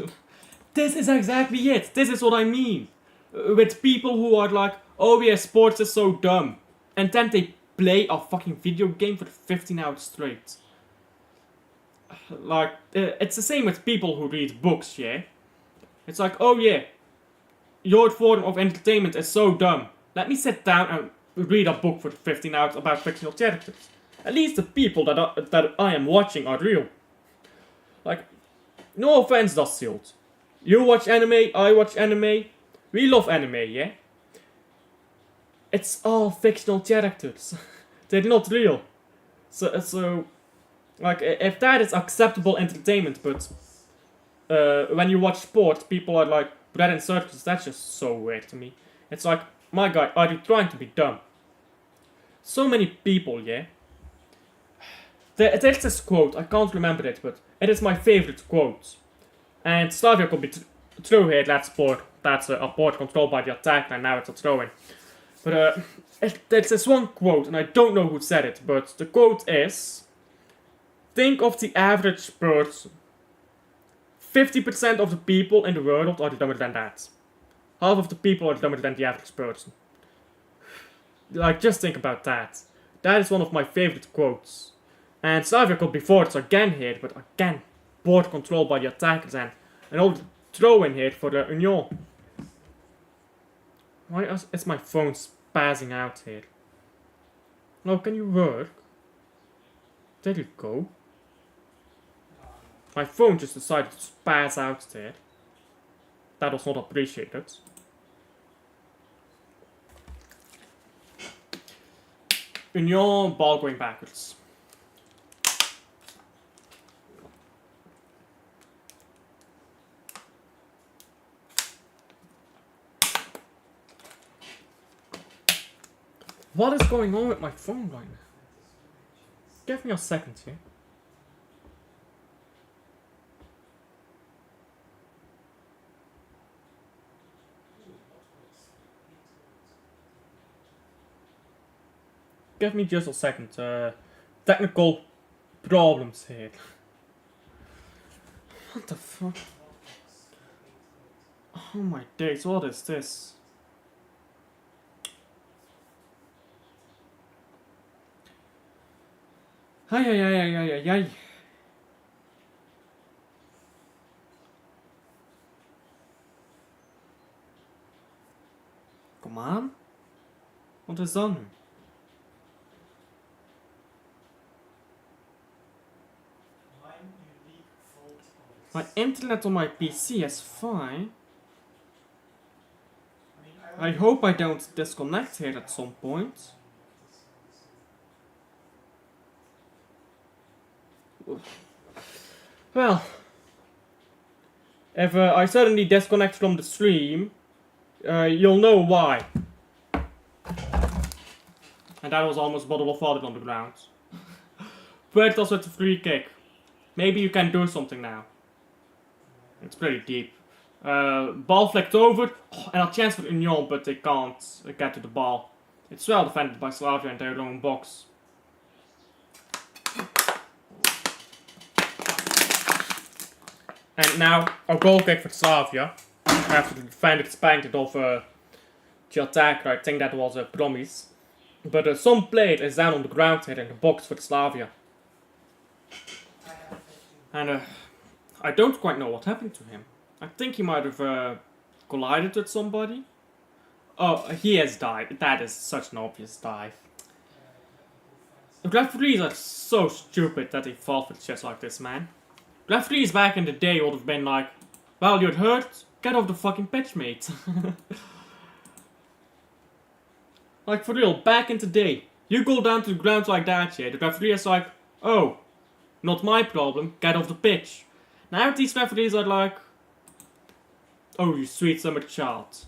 This is exactly it. This is what I mean. With people who are like, oh yeah, sports is so dumb. And then they play a fucking video game for 15 hours straight. Like, it's the same with people who read books, yeah? It's like, oh yeah, your form of entertainment is so dumb. Let me sit down and read a book for 15 hours about fictional characters. At least the people that I am watching are real. Like, no offense, Dusfield. You watch anime, I watch anime. We love anime, yeah? It's all fictional characters. They're not real. So, like, if that is acceptable entertainment, but when you watch sport, people are like, bread and circuses, that's just so weird to me. It's like, my guy, are you trying to be dumb? So many people, yeah? There's this quote, I can't remember it, but it is my favorite quote. And Slavia could be through here, that's a board controlled by the attack, and now it's a throw-in. But there's this one quote, and I don't know who said it, but the quote is, think of the average person. 50% of the people in the world are dumber than that. Half of the people are dumber than the average person. Like, just think about that. That is one of my favorite quotes. And Slavia could be forwards again here, but again, board controlled by the attackers and an old throw in here for the Union. Why is my phone spazzing out here? No, can you work? There you go. My phone just decided to spaz out there. That was not appreciated. Union, ball going backwards. What is going on with my phone right now? Give me a second here. Give me just a second. Technical problems here. What the fuck? Oh my days, what is this? Ay. Come on. What is on? My internet on my PC is fine. I hope I don't disconnect here at some point. Well, if I suddenly disconnect from the stream, you'll know why. And that was almost a bottle of water on the ground. Puertas with a free kick. Maybe you can do something now. It's pretty deep. Ball flicked over, and a chance for Union, but they can't get to the ball. It's well defended by Slavia in their own box. And now a goal kick for Slavia. After the defender spanked it off the attacker, I think that was a promise. But some player is down on the ground here in the box for Slavia. And I don't quite know what happened to him. I think he might have collided with somebody. Oh, he has dived. That is such an obvious dive. The referees are so stupid that they fall for shit like this, man. Referees back in the day would have been like, well, you're hurt, get off the fucking pitch, mate. Like, for real, back in the day, you go down to the ground like that, yeah, the referee is like, oh, not my problem, get off the pitch. Now these referees are like, oh, you sweet summer child.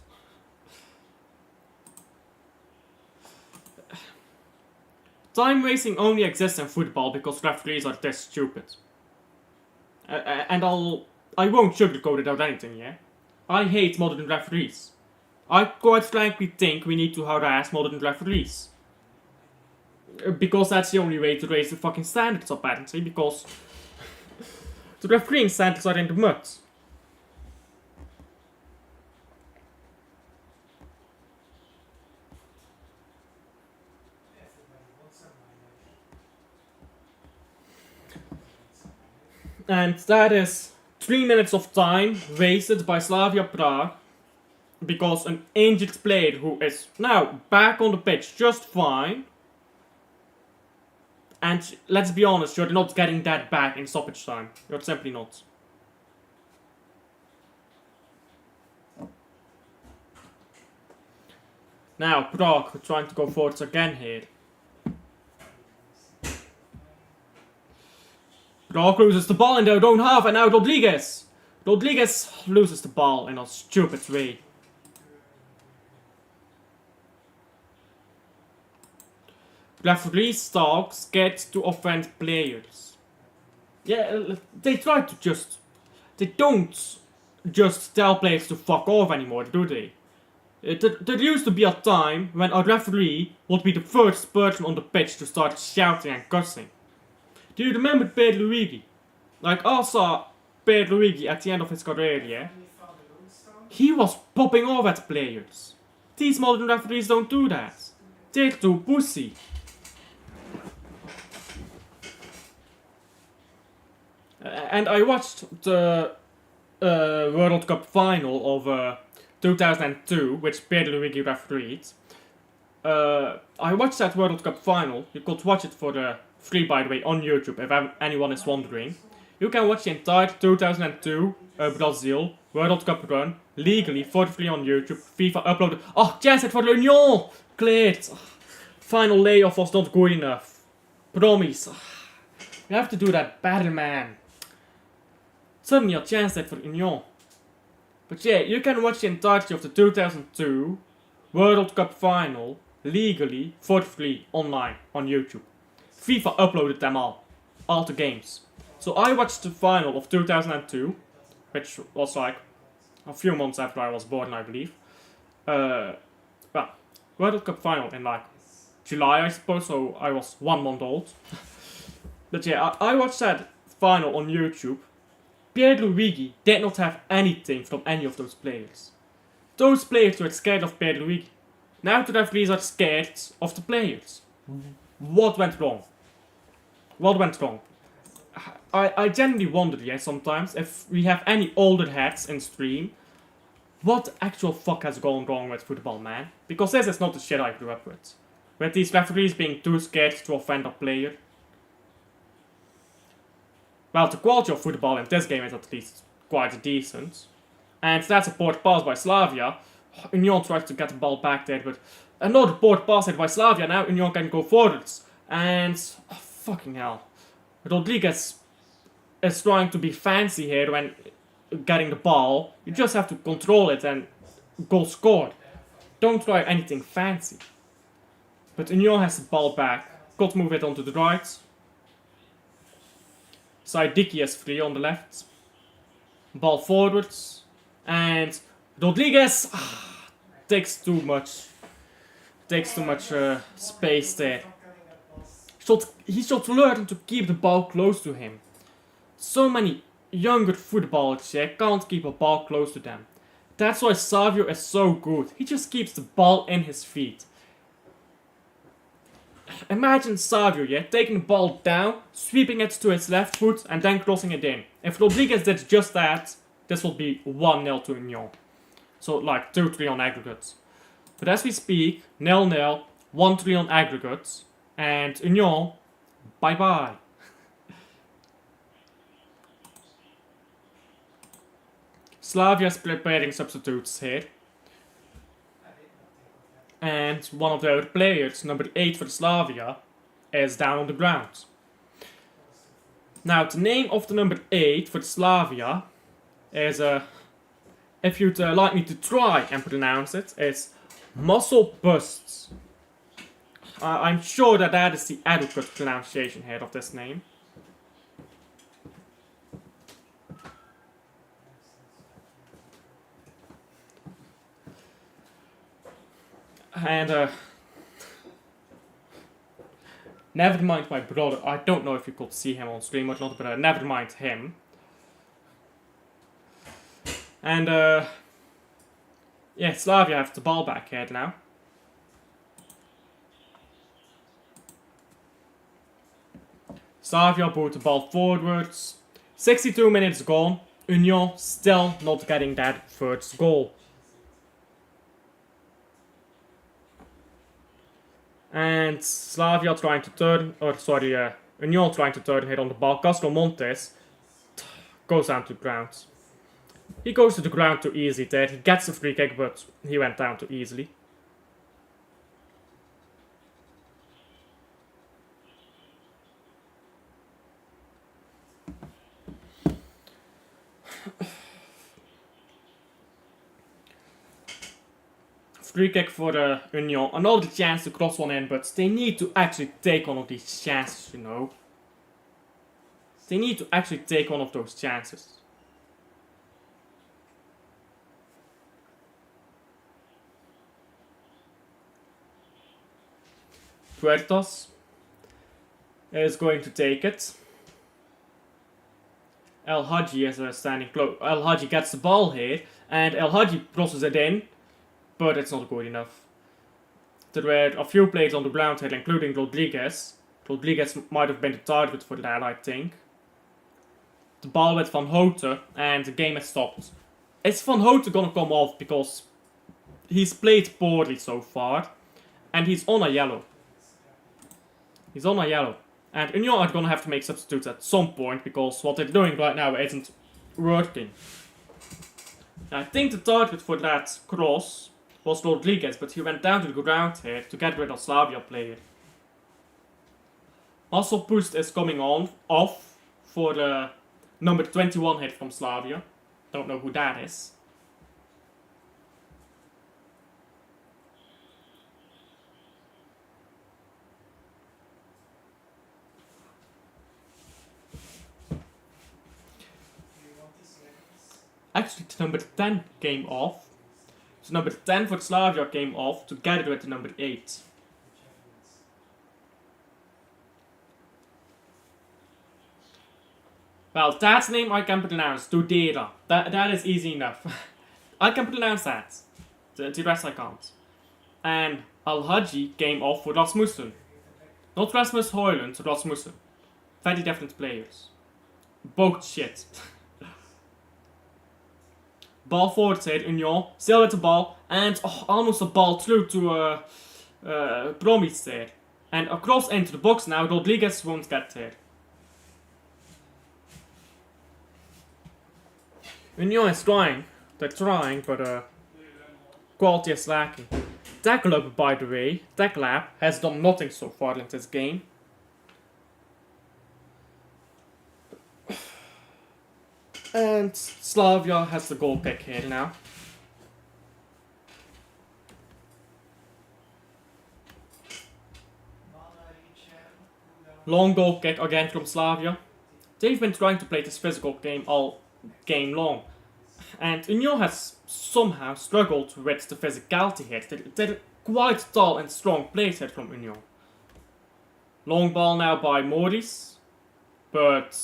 Time wasting only exists in football because referees are this stupid. And I won't sugarcoat it out anything, yeah? I hate modern referees. I quite frankly think we need to harass modern referees. Because that's the only way to raise the fucking standards apparently, because the refereeing standards are in the mud. And that is 3 minutes of time wasted by Slavia Prague because an injured player who is now back on the pitch just fine. And let's be honest, you're not getting that back in stoppage time. You're simply not. Now, Prague trying to go forwards again here. Prague loses the ball in their own half, and now Rodriguez. Rodriguez loses the ball in a stupid way. Referee stalks get to offend players. Yeah, they try to just... They don't just tell players to fuck off anymore, do they? There used to be a time when a referee would be the first person on the pitch to start shouting and cussing. Do you remember Luigi? Like, I saw Luigi at the end of his career, yeah? He was popping off at players. These modern referees don't do that. They're too pussy. And I watched the World Cup final of 2002, which Luigi refereed. I watched that World Cup final. You could watch it for free, by the way, on YouTube, if anyone is wondering. You can watch the entire 2002 Brazil World Cup run legally for free on YouTube. FIFA uploaded. Oh, chance it for Union! Cleared! Final layoff was not good enough. Promise. We have to do that better, man. Suddenly a chance that for Union. But yeah, you can watch the entirety of the 2002 World Cup final legally for free online on YouTube. FIFA uploaded them all the games. So I watched the final of 2002, which was like a few months after I was born, I believe. Well, World Cup final in like July, I suppose, so I was 1 month old. But yeah, I watched that final on YouTube. Pierluigi did not have anything from any of those players. Those players were scared of Pierluigi. Now the referees are scared of the players. What went wrong? What went wrong? I genuinely wonder, yeah, sometimes, if we have any older heads in stream, what actual fuck has gone wrong with football, man? Because this is not the shit I grew up with. With these referees being too scared to offend a player. Well, the quality of football in this game is at least quite decent. And that's a poor pass by Slavia. Union tries to get the ball back there, but another poor pass hit by Slavia. Now Union can go forwards. And, fucking hell. Rodriguez is trying to be fancy here when getting the ball. You just have to control it and goal scored. Don't try anything fancy. But Union has the ball back. Got to move it onto the right. Saidiki is free on the left. Ball forwards. And Rodriguez takes too much space there. He should learn to keep the ball close to him. So many younger footballers can't keep a ball close to them. That's why Savio is so good. He just keeps the ball in his feet. Imagine Savio, taking the ball down, sweeping it to his left foot, and then crossing it in. If Rodriguez did just that, this will be 1-0 to Union. So, like, 2-3 on aggregates. But as we speak, 0-0, 1-3 on aggregates, and Union, bye-bye. Slavia is preparing substitutes here. And one of their players, number 8 for Slavia, is down on the ground. Now, the name of the number 8 for Slavia is, if you'd like me to try and pronounce it, is Muscle Busts. I'm sure that is the adequate pronunciation here of this name. And, never mind my brother. I don't know if you could see him on stream or not, but never mind him. And, yeah, Slavia have the ball back here now. Slavia put the ball forwards. 62 minutes gone. Union still not getting that first goal. And Slavia trying to turn, Union trying to turn here on the ball. Castro Montes goes down to the ground. He goes to the ground too easy there. He gets the free kick, but he went down too easily. Free kick for Union. Another chance to cross one in, but they need to actually take one of these chances, you know. They need to actually take one of those chances. Puertas is going to take it. El Hadji is standing close. El Hadji gets the ball here, and El Hadji crosses it in, but it's not good enough. There were a few players on the ground here, including Rodriguez. Rodriguez might have been the target for that, I think. The ball with Van Houten, and the game has stopped. Is Van Houten gonna come off because he's played poorly so far, and he's on a yellow. He's on a yellow. And Union are gonna have to make substitutes at some point because what they're doing right now isn't working. I think the target for that cross was Rodriguez, but he went down to the ground here to get rid of Slavia player. Also boost is coming off for number 21 hit from Slavia. Don't know who that is. Actually, the number 10 came off. So number 10 for Slavia came off together with the number 8. Well, that name I can pronounce, Dudera. That is easy enough. I can pronounce that. The rest I can't. And Al-Haji came off for Rasmussen. Not Rasmus Højlund, Rasmussen. Very different players. Both shit. Ball forward here, Union. Still with the ball. And almost a ball through to Promis there. And across into the box now. Rodriguez won't get there. Union is trying. They're trying, but quality is lacking. Tackle Up, by the way, Tackle Up has done nothing so far in this game. And Slavia has the goal kick here now. Long goal kick again from Slavia. They've been trying to play this physical game all game long. And Union has somehow struggled with the physicality here. They're quite tall and strong players here from Union. Long ball now by Maurice. But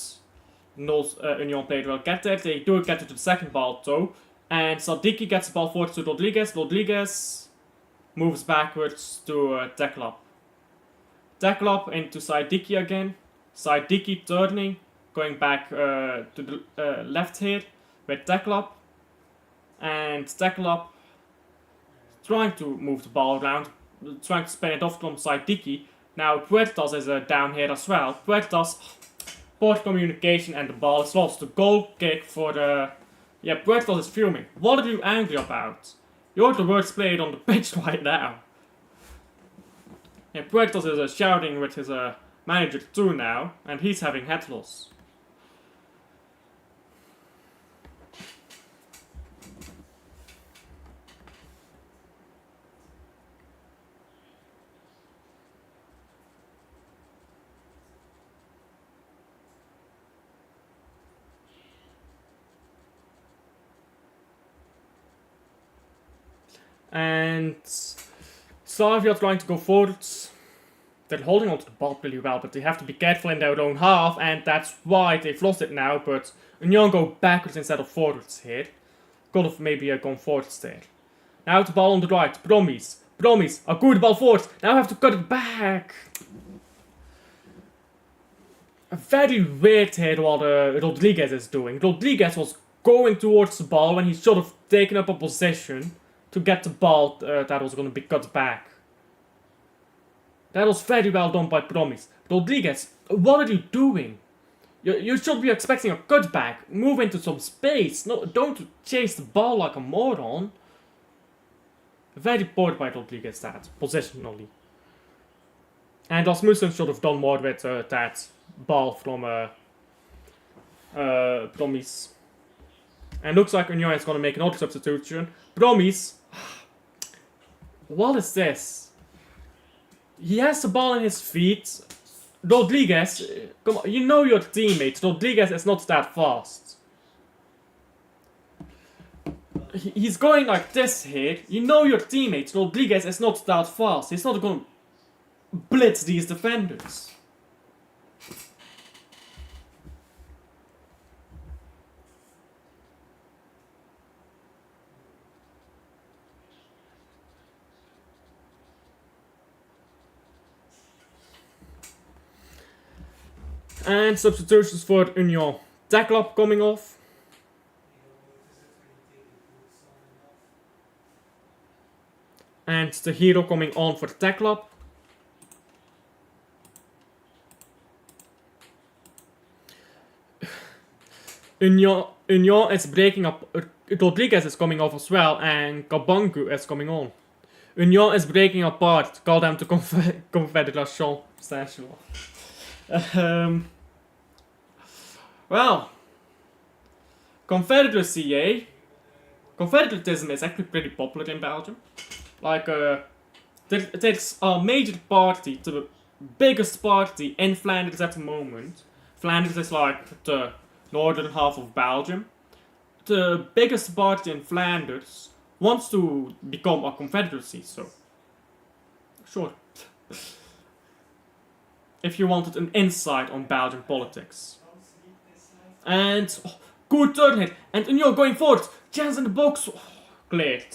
no Union player will get there. They do get to the second ball though. And Sadiki gets the ball forward to Rodriguez. Rodriguez moves backwards to Deklap. Deklap into Sadiki again. Sadiki turning. Going back to the left here with Deklap. And Deklap trying to move the ball around. Trying to spin it off from Sadiki. Now Puertas is down here as well. Puertas, poor communication and the ball is lost. The goal kick for the... Yeah, Puertas is fuming. What are you angry about? You're the worst player on the pitch right now. Yeah, Puertas is shouting with his manager too now. And he's having head loss. And Slavia trying to go forwards. They're holding onto the ball really well, but they have to be careful in their own half, and that's why they've lost it now. But Union go backwards instead of forwards here. Could have maybe gone forwards there. Now the ball on the right. Promis, a good ball forward. Now I have to cut it back. Very weird here what Rodriguez is doing. Rodriguez was going towards the ball when he should have taken up a position to get the ball that was going to be cut back. That was very well done by Promis. Rodriguez, what are you doing? You should be expecting a cutback. Move into some space. No, don't chase the ball like a moron. Very poor by Rodriguez that, positionally. And Rasmussen should have done more with that ball from Promis. And looks like Union is going to make another substitution. Promis. What is this? He has the ball in his feet. Rodriguez, come on, you know your teammate. Rodriguez is not that fast. He's going like this here. You know your teammate. Rodriguez is not that fast. He's not going to blitz these defenders. And substitutions for Union. Deklap coming off. And the hero coming on for Deklap. Union is breaking up Rodriguez is coming off as well, and Kabangu is coming on. Union is breaking apart. Call them to Confederation. Well, Confederacy, eh? Confederatism is actually pretty popular in Belgium. Like, there's a major party, the biggest party in Flanders at the moment. Flanders is like the northern half of Belgium. The biggest party in Flanders wants to become a confederacy, so sure. If you wanted an insight on Belgian politics. And good turn hit, and Union going forward. Chance in the box. Cleared.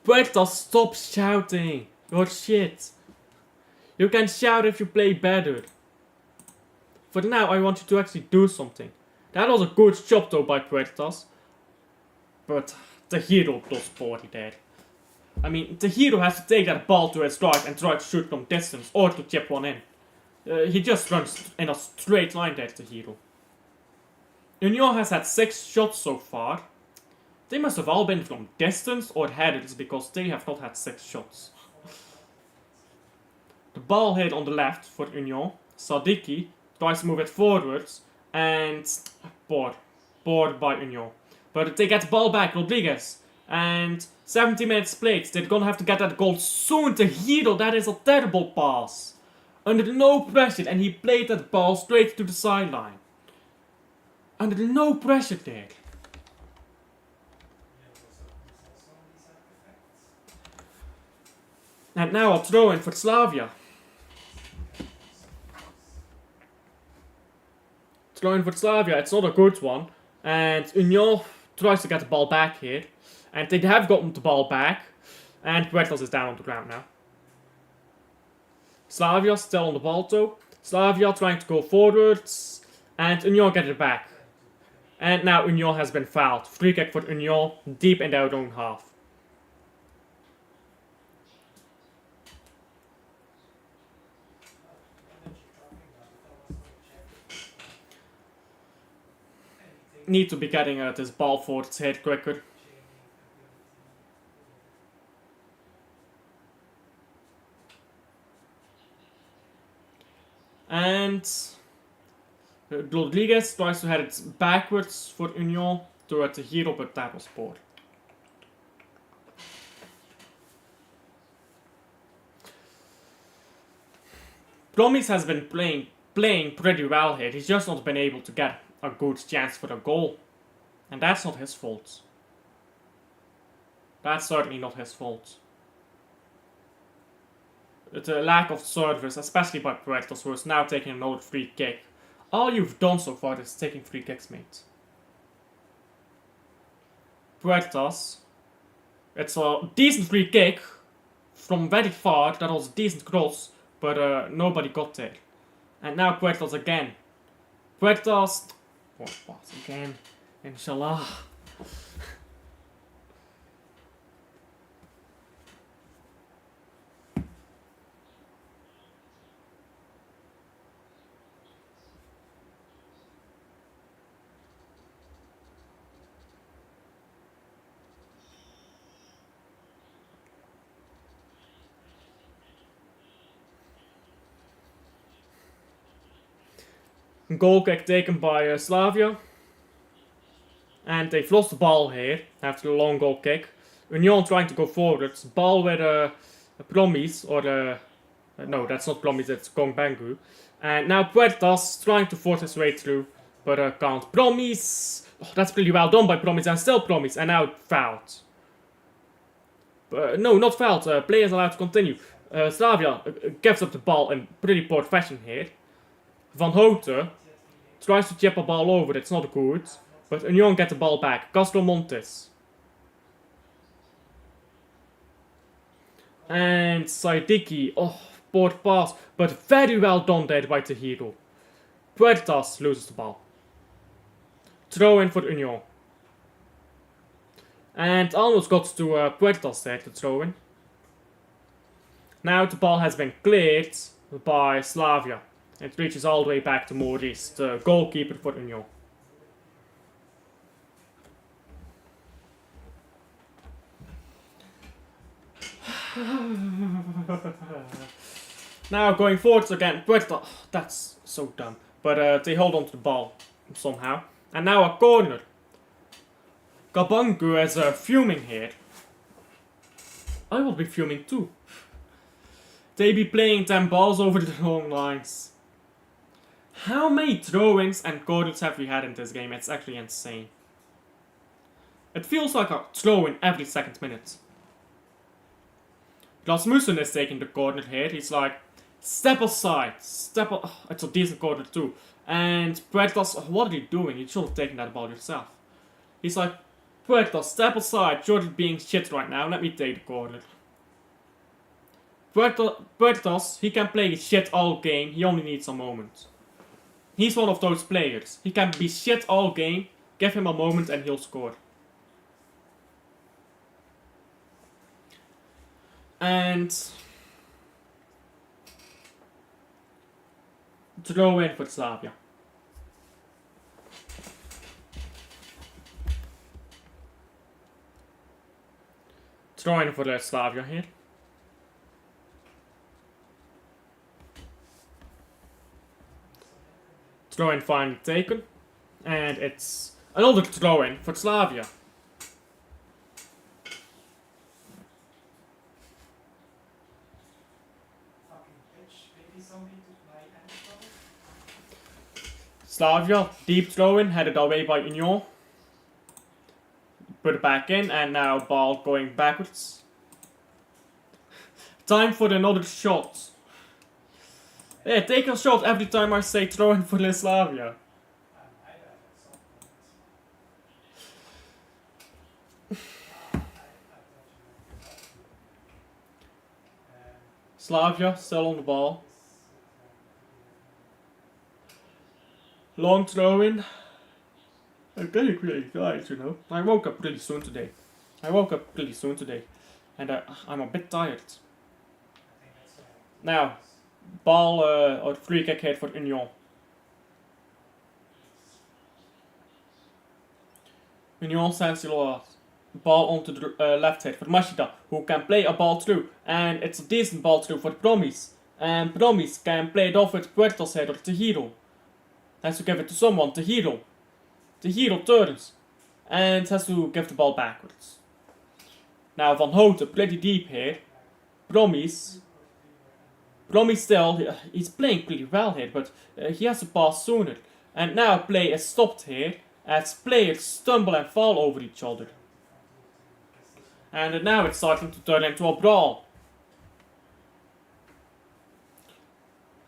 Puerta, stop shouting. You're shit. You can shout if you play better. For now, I want you to actually do something. That was a good job though by Puertas. But the hero does poorly there. I mean, the hero has to take that ball to his right and try to shoot from distance or to chip one in. He just runs in a straight line there, the hero. Union has had 6 shots so far. They must have all been from distance or headers because they have not had 6 shots. The ball hit on the left for Union. Sadiki tries to move it forwards and poor by Union. But they get the ball back, Rodriguez. And 70 minutes played. They're gonna have to get that goal soon. The hero, that is a terrible pass. Under no pressure, and he played that ball straight to the sideline. Under no pressure there. And now a throw in for Slavia. Throw in for Slavia, it's not a good one. And Union tries to get the ball back here. And they have gotten the ball back. And Puertas is down on the ground now. Slavia still on the ball though. Slavia trying to go forwards. And Union get it back. And now Union has been fouled. Free kick for Union deep in their own half. Need to be getting this ball forward its head quicker. And Rodriguez tries to head it backwards for Union towards the hero, but that was poor. Promise has been playing pretty well here. He's just not been able to get a good chance for a goal. And that's not his fault. That's certainly not his fault. The lack of service, especially by Puertas, who is now taking another free kick. All you've done so far is taking free kicks, mate. Puertas. It's a decent free kick from very far. That was a decent cross, but nobody got there. And now Puertas again. Puertas. What pass again? Inshallah. Goal kick taken by Slavia. And they've lost the ball here after the long goal kick. Union trying to go forwards. Ball with Promise, or no, that's not Promise, it's Gongbangu. And now Puertas trying to force his way through, but can't. Promise! Oh, that's pretty well done by Promise, and still Promise, and now fouled. No, not fouled. Play is allowed to continue. Slavia gives up the ball in pretty poor fashion here. Van Houten tries to chip a ball over, it's not good. But Union get the ball back. Castro Montes. And Saidiki. Oh, poor pass. But very well done there by the hero. Puertas loses the ball. Throw in for Union. And almost got to Puertas there to throw in. Now the ball has been cleared by Slavia. It reaches all the way back to Maurice, the goalkeeper for Union. Now going forwards again. But that's so dumb. But they hold on to the ball somehow. And now a corner. Kabungu is fuming here. I will be fuming too. They be playing 10 balls over the long lines. How many throw-ins and corners have we had in this game? It's actually insane. It feels like a throw-in every second minute. Rasmussen is taking the corner here. He's like, step aside. It's a decent corner too. And Puertas, what are you doing? You should have taken that ball yourself. He's like, Puertas, step aside. You're being shit right now. Let me take the corner. Puertas, he can play shit all game. He only needs a moment. He's one of those players. He can be shit all game. Give him a moment and he'll score. And throw in for Slavia. Throw in for Slavia here. Throw in finally taken. And it's another throw in for Slavia. Slavia, deep throw in, headed away by Union. Put it back in, and now ball going backwards. Time for another shot. Yeah, take a shot every time I say throw in for Slavia. Slavia still on the ball. Long throw in. I'm getting really tired, you know. I woke up really soon today. And I'm a bit tired. Now, ball or free kick hit for Union. Union sends Gilloise. Ball onto the left side for Mashida, who can play a ball through. And it's a decent ball through for Promis. And Promis can play it off with Puertas head or Tehiro. Has to give it to someone, Tehiro. Tehiro turns. And has to give the ball backwards. Now Van Houten, pretty deep here. Promis still, he's playing pretty well here, but he has to pass sooner. And now play is stopped here, as players stumble and fall over each other. And now it's starting to turn into a brawl.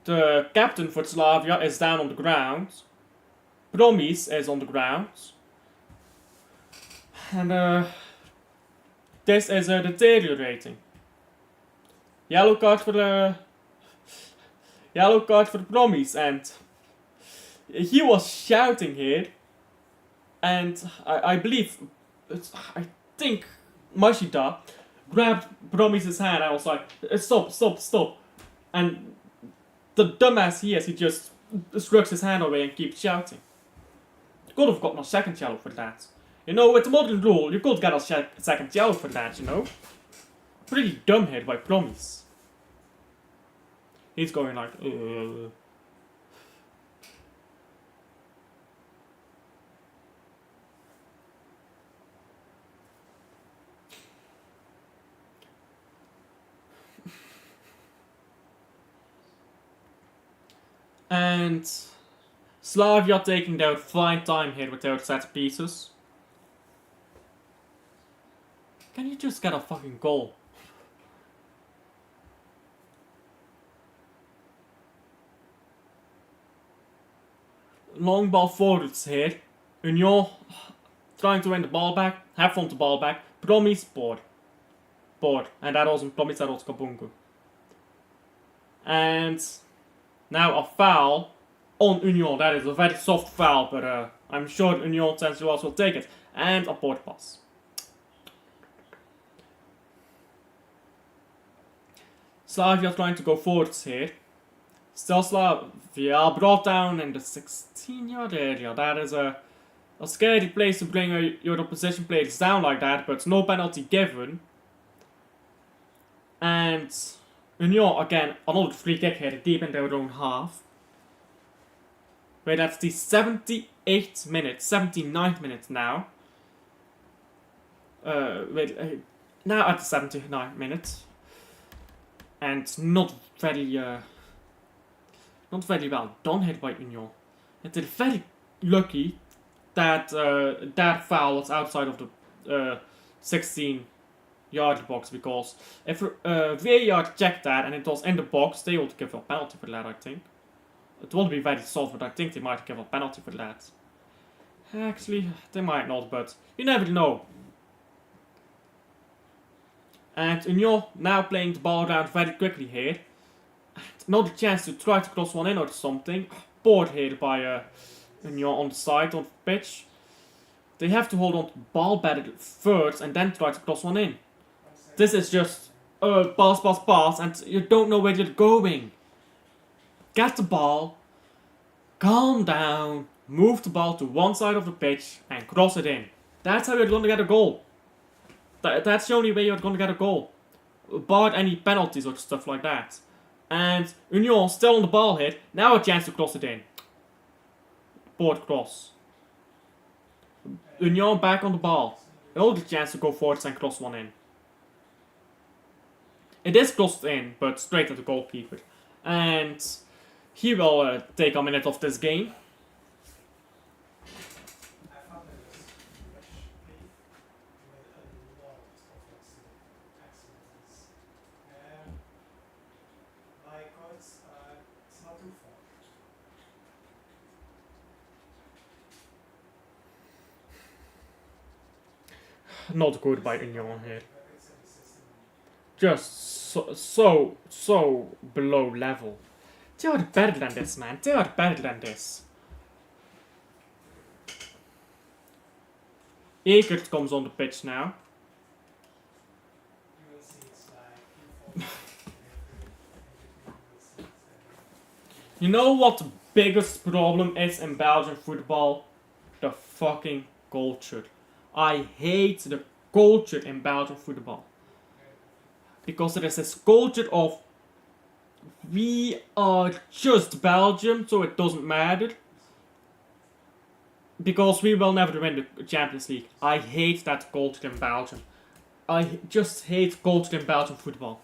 The captain for Slavia is down on the ground. Promis is on the ground. And this is deteriorating. Yellow card for Promis, and he was shouting here. And I think Mashida grabbed Promis' hand and was like, stop. And the dumbass he is, he just shrugs his hand away and keeps shouting. Could have gotten a second yellow for that. You know, with the modern rule, you could get a second yellow for that, you know. Pretty dumb hit by Promis. He's going like, And Slavia taking their fine time here with their set pieces. Can you just get a fucking goal? Long ball forwards here. Union trying to win the ball back. Have won the ball back. Promis board. And that wasn't Promis, that was Kabungu. And now a foul on Union. That is a very soft foul, but I'm sure Union Sensuals will take it. And a board pass. Slavia trying to go forwards here. Still Slavia brought down in the 16-yard area. That is a scary place to bring your opposition players down like that, but no penalty given. And Union, again, another free kick here, deep in their own half. Wait, that's the 78th minute, 79th minute now. Now at the 79th minute. And not very well done here by Union. And they're very lucky that that foul was outside of the 16-yard box, because if VAR checked that and it was in the box, they would give a penalty for that, I think. It won't be very soft, but I think they might give a penalty for that. Actually, they might not, but you never know. And Union now playing the ball around very quickly here. And another chance to try to cross one in or something. Bored here by Union on the side of the pitch. They have to hold on to the ball better first and then try to cross one in. This is just pass, and you don't know where you're going. Get the ball, calm down, move the ball to one side of the pitch and cross it in. That's how you're going to get a goal. That's the only way you're going to get a goal. Bar any penalties or stuff like that. And Union still on the ball here. Now a chance to cross it in. Board cross. Union back on the ball. Another chance to go forwards and cross one in. It is crossed in, but straight at the goalkeeper. And he will take a minute of this game. Not good by Union here. Just so below level. They are better than this, man. They are better than this. Ekert comes on the pitch now. You know what the biggest problem is in Belgian football? The fucking culture. I hate the culture in Belgian football. Because there is this culture of we are just Belgium, so it doesn't matter. Because we will never win the Champions League. I hate that culture in Belgium. I just hate culture in Belgian football.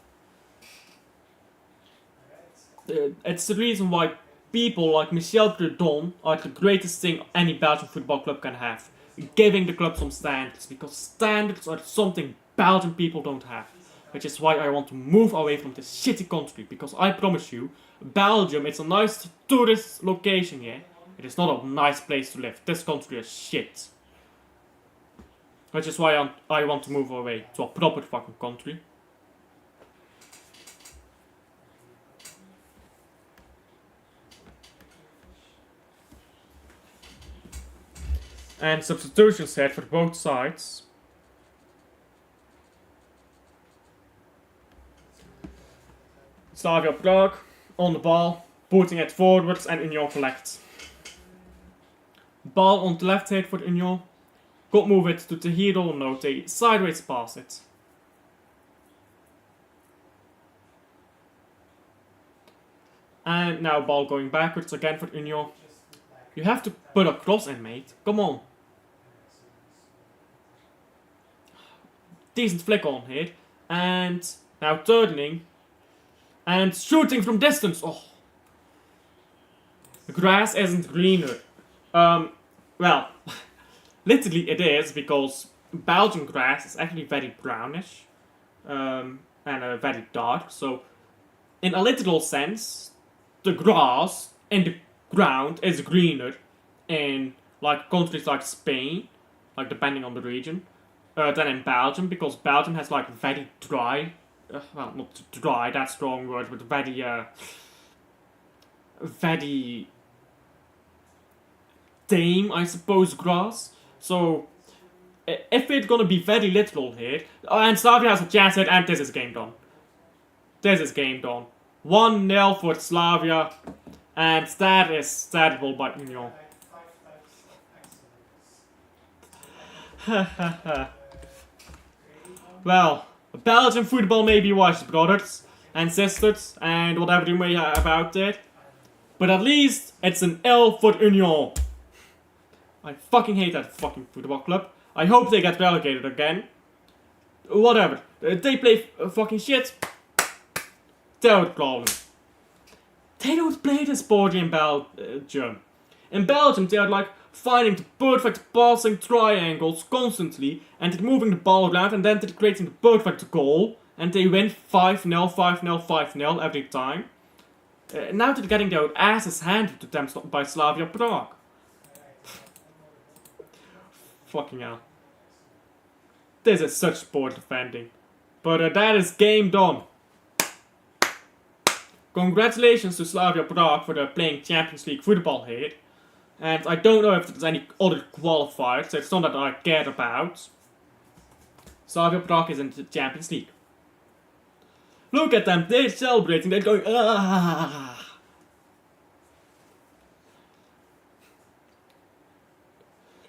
It's the reason why people like Michel Prudhomme are the greatest thing any Belgian football club can have. Giving the club some standards, because standards are something Belgian people don't have. Which is why I want to move away from this shitty country, because I promise you, Belgium, it's a nice tourist location here. It is not a nice place to live. This country is shit. Which is why I want to move away to a proper fucking country. And substitutions set for both sides. Slavia Prague on the ball, putting it forwards, and Union collects. Ball on the left side for Union. Could move it to the hero, no, they sideways pass it. And now ball going backwards again for Union. You have to put a cross in, mate. Come on. Decent flick on here. And now turning. And shooting from distance. Oh. The grass isn't greener. Well, literally it is, because Belgian grass is actually very brownish. And very dark. So, in a literal sense, the grass in the ground is greener in like countries like Spain, like depending on the region, than in Belgium, because Belgium has like very dry, well, not dry, that's the wrong word, but very tame, I suppose, grass. So if it's gonna be very literal here, and Slavia has a chance here, and this is game done. This is game done. 1-0 for Slavia, and that is terrible by Union. Well, Belgian football may be washed, brothers and sisters, and whatever you may have out there. But at least it's an L for Union. I fucking hate that fucking football club. I hope they get relegated again. Whatever. They play fucking shit. Their problem. They don't play this sport in Belgium. In Belgium, they are like finding the perfect passing triangles constantly, and then moving the ball around, and then they're creating the perfect goal, and they win 5-0, 5-0, 5-0 every time. Now they're getting their asses handed to them by Slavia Prague. Fucking hell. This is such poor defending. But that is game done. Congratulations to Slavia Prague for playing Champions League football here. And I don't know if there's any other qualifiers, so it's not that I care about. Slavia Prague is in the Champions League. Look at them, they're celebrating, they're going, ah.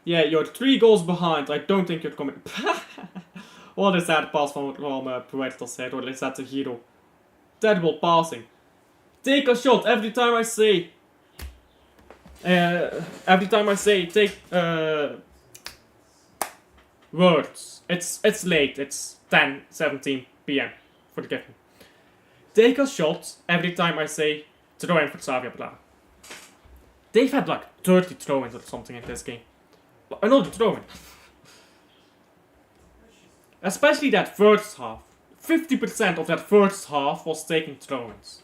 Yeah, you're 3 goals behind, I don't think you're coming. What is that pass from Puerto's head, or is that a hero? Terrible passing. Take a shot every time I say. Take words. It's late. It's 10:17 p.m. Forgive me. Take a shot every time I say throw in for Slavia Prague. They've had like 30 throw-ins or something in this game. Another throw-in. Especially that first half. 50% of that first half was taking throw-ins.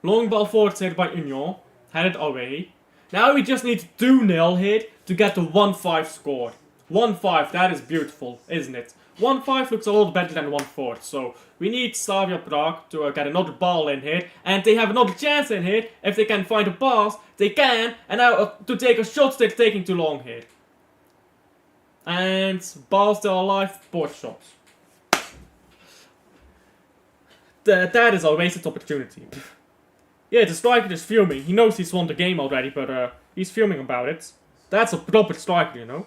Long ball forward saved by Union. Headed away. Now we just need 2-0 here to get the 1-5 score. 1-5, that is beautiful, isn't it? 1-5 looks a lot better than 1-4. So we need Slavia Prague to get another ball in here. And they have another chance in here. If they can find a pass, they can. And now to take a shot, they're taking too long here. And ball still alive, poor shot. That is a wasted opportunity. Yeah, the striker is fuming. He knows he's won the game already, but he's fuming about it. That's a proper striker, you know.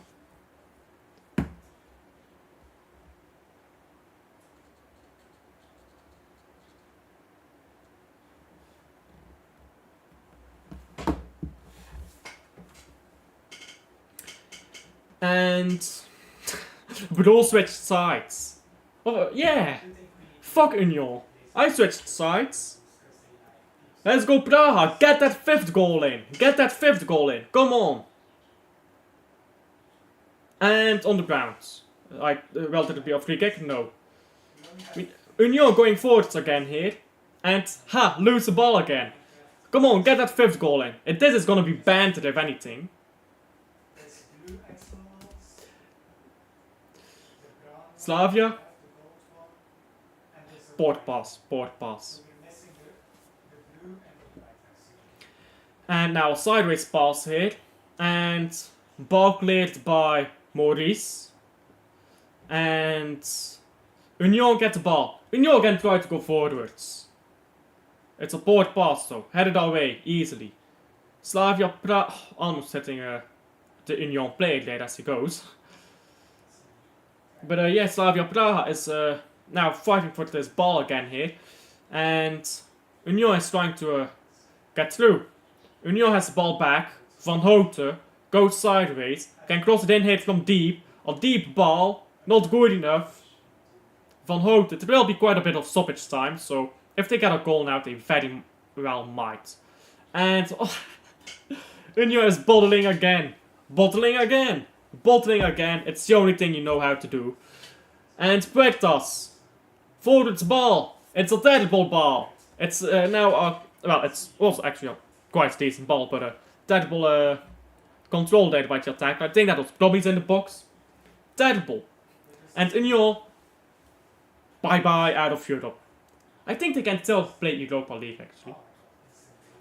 And Bro switched sides. Oh yeah. Fuck Union. I switched sides. Let's go Praha. Get that 5th goal in. Get that 5th goal in. Come on. And on the ground. Well, did it be a free kick? No. Union going forwards again here. And lose the ball again. Come on, get that 5th goal in. This is gonna be bantered if anything. Slavia. Port pass. And now a sideways pass here. And ball cleared by Maurice. And Union gets the ball. Union again try to go forwards. It's a port pass though. Headed away easily. Slavia Praha almost hitting the Union player there as he goes. But yeah, Slavia Praha is now fighting for this ball again here. And Union is trying to get through. Union has the ball back. Van Houten goes sideways. Can cross it in here from deep. A deep ball. Not good enough. Van Houten. There will be quite a bit of stoppage time. So if they get a goal now, they very well might. And Union is bottling again. Bottling again. It's the only thing you know how to do. And Puertas. Forwards ball. It's a terrible ball. It's now well, it's also actually a quite decent ball, but a terrible control there by the attack. I think that was Robbie's in the box. Terrible. And Union, bye-bye out of Europe. I think they can still play Europa League, actually.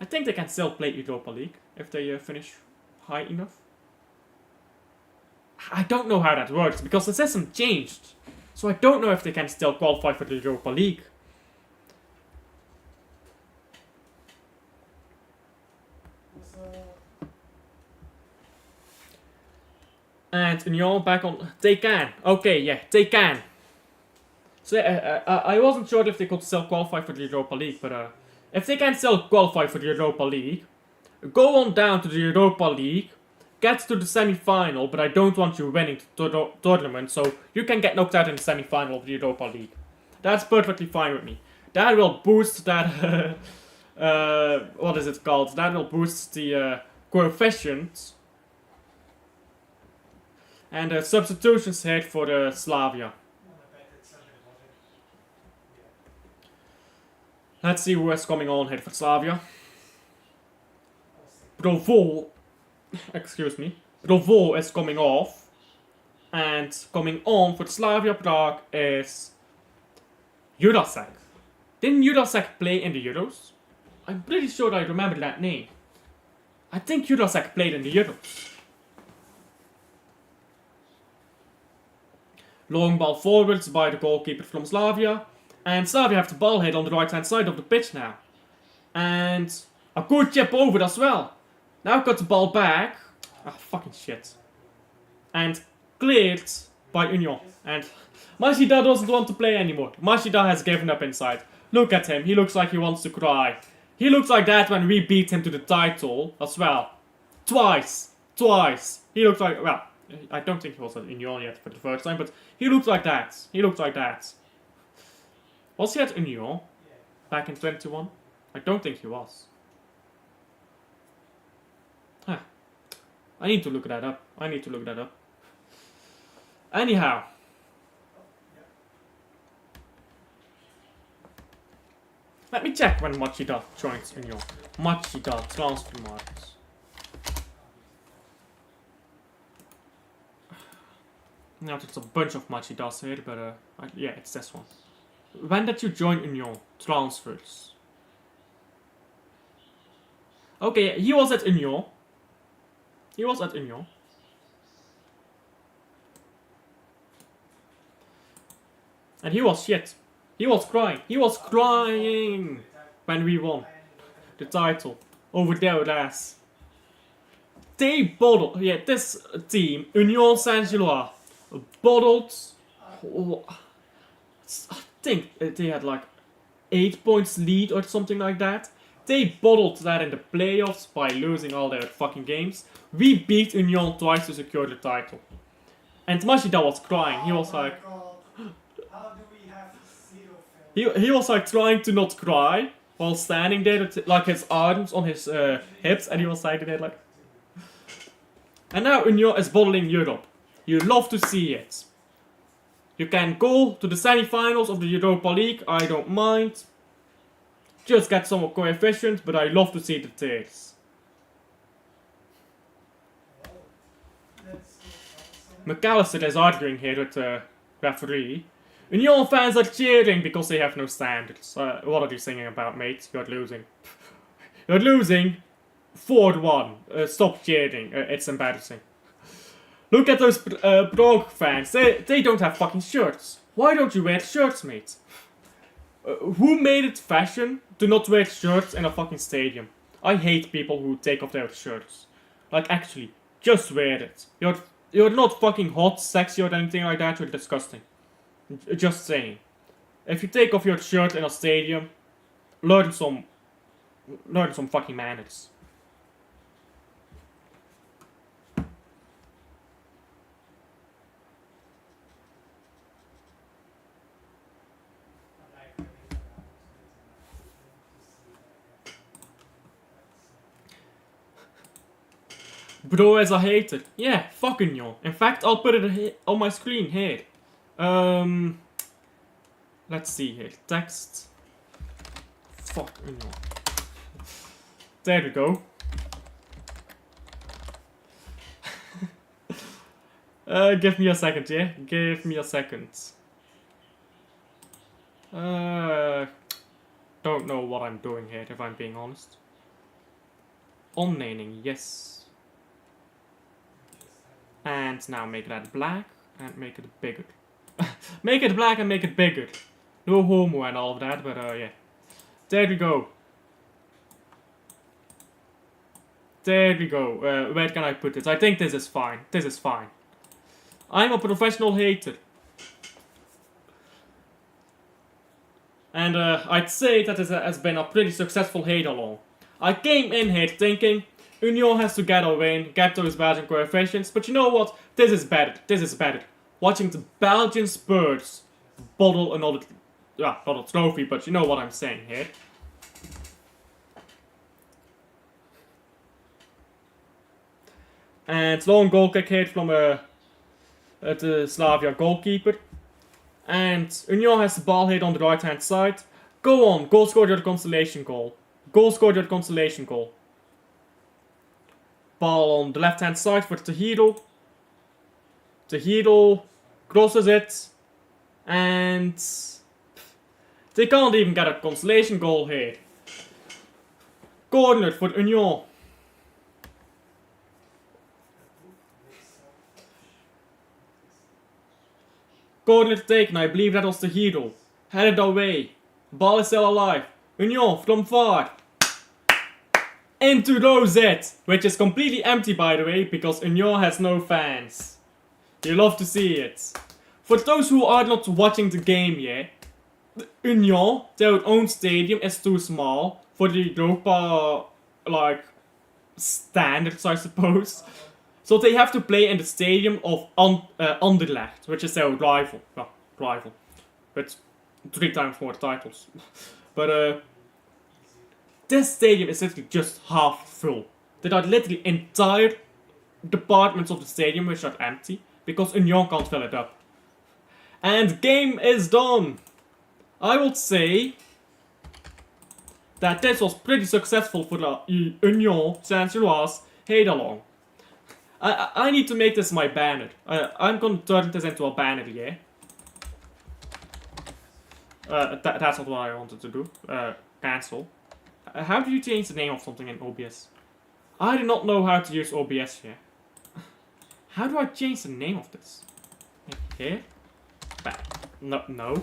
I think they can still play Europa League if they finish high enough. I don't know how that works, because the system changed. So I don't know if they can still qualify for the Europa League. And And Union back on. They can. Okay, yeah, they can. So I wasn't sure if they could still qualify for the Europa League, but if they can still qualify for the Europa League, go on down to the Europa League, get to the semi-final, but I don't want you winning the tournament, so you can get knocked out in the semi-final of the Europa League. That's perfectly fine with me. That will boost that, what is it called? That will boost the coefficient and the substitutions hit for the Slavia. Let's see who is coming on here for Slavia. Provo, excuse me, Provo is coming off, and coming on for Slavia Prague is Jurasek. Didn't Jurasek play in the Euros? I'm pretty sure I remember that name. I think Jurasek played in the Euros. Long ball forwards by the goalkeeper from Slavia. And Slavia have the ball hit on the right hand side of the pitch now. And a good chip over as well. Now got the ball back. Ah, fucking shit. And cleared by Union. And Mashida doesn't want to play anymore. Mashida has given up inside. Look at him. He looks like he wants to cry. He looks like that when we beat him to the title as well. Twice. He looks like, well, I don't think he was at Union yet for the first time, but he looked like that. Was he at Union back in 21? I don't think he was. Huh. I need to look that up. Anyhow. Let me check when Machida joins Union. Machida transfer markets. Now there's a bunch of Machidas here, but yeah, it's this one. When did you join Union? Transfers. Okay, he was at Union. And he was shit. He was crying when we won the title over their ass. They bottled, yeah, this team, Union Saint-Gilloise, bottled, I think they had like 8 points lead or something like that. They bottled that in the playoffs by losing all their fucking games. We beat Union twice to secure the title. And Mashida was crying. He was like, how do we have zero fail? he was like trying to not cry while standing there, like his arms on his hips, and he was like there like. And now Union is bottling Europe. You love to see it. You can go to the semi-finals of the Europa League, I don't mind. Just get some coefficient, but I love to see the tails. McAllister is arguing here with the referee. Union fans are cheering because they have no standards. What are you singing about, mate? You're losing. You're losing 4-1. Stop cheering. It's embarrassing. Look at those Prague fans. They don't have fucking shirts. Why don't you wear shirts, mate? Who made it fashion to not wear shirts in a fucking stadium? I hate people who take off their shirts. Like, actually, just wear it. You're not fucking hot, sexy or anything like that. You're disgusting. Just saying. If you take off your shirt in a stadium, learn some fucking manners. Bro is a hater. Yeah, fucking yo. In fact, I'll put it on my screen here. Let's see here. Text. Fucking yo. There we go. Give me a second, yeah? Give me a second. Don't know what I'm doing here, if I'm being honest. Onnaming, yes. And now make that black and make it bigger. Make it black and make it bigger. No homo and all of that, but yeah. There we go. There we go. Where can I put this? I think this is fine. This is fine. I'm a professional hater. And I'd say that has been a pretty successful hate along. I came in here thinking Union has to get a win, get those Belgian coefficients, but you know what? This is better. This is better. Watching the Belgian Spurs bottle another, not a trophy, but you know what I'm saying here. And long goal kick hit from the Slavia goalkeeper. And Union has the ball hit on the right hand side. Go on, goal scored your consolation goal. Goal scored your consolation goal. Ball on the left hand side for Tahiro. Tahiro crosses it. And they can't even get a consolation goal here. Corner for Union. Corner taken, I believe that was the hero. Headed away. Ball is still alive. Union from far. Into Rosette, which is completely empty by the way, because Union has no fans. You love to see it. For those who are not watching the game yet, Union, their own stadium is too small for the Europa, like, standards I suppose. So they have to play in the stadium of Anderlecht, which is their rival. Well, rival. With 3 times more titles. But this stadium is literally just half full. There are literally entire departments of the stadium which are empty, because Union can't fill it up. And game is done! I would say that this was pretty successful for the Union Saint-Gilloise hate-along. I need to make this my banner. I'm gonna turn this into a banner, yeah? That's not what I wanted to do. Cancel. How do you change the name of something in OBS? I do not know how to use OBS here. How do I change the name of this? Here? Back. No.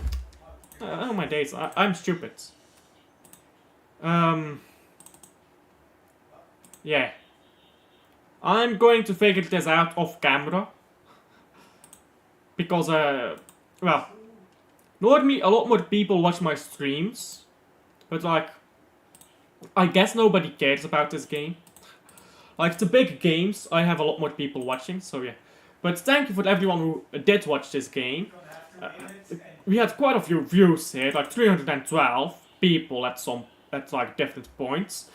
Oh my days, I'm stupid. Yeah. I'm going to figure this out off camera. Because, well, normally a lot more people watch my streams. But like, I guess nobody cares about this game. Like, the big games, I have a lot more people watching, so yeah. But thank you for everyone who did watch this game. We had quite a few views here, like 312 people at like different points.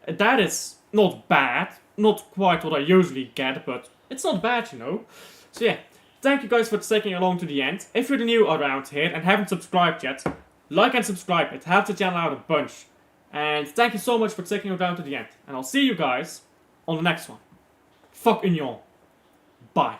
That is not bad. Not quite what I usually get, but it's not bad, you know. So yeah, thank you guys for sticking along to the end. If you're new around here and haven't subscribed yet, like and subscribe. It helps the channel out a bunch. And thank you so much for sticking around to the end. And I'll see you guys on the next one. Fuck Union. Bye.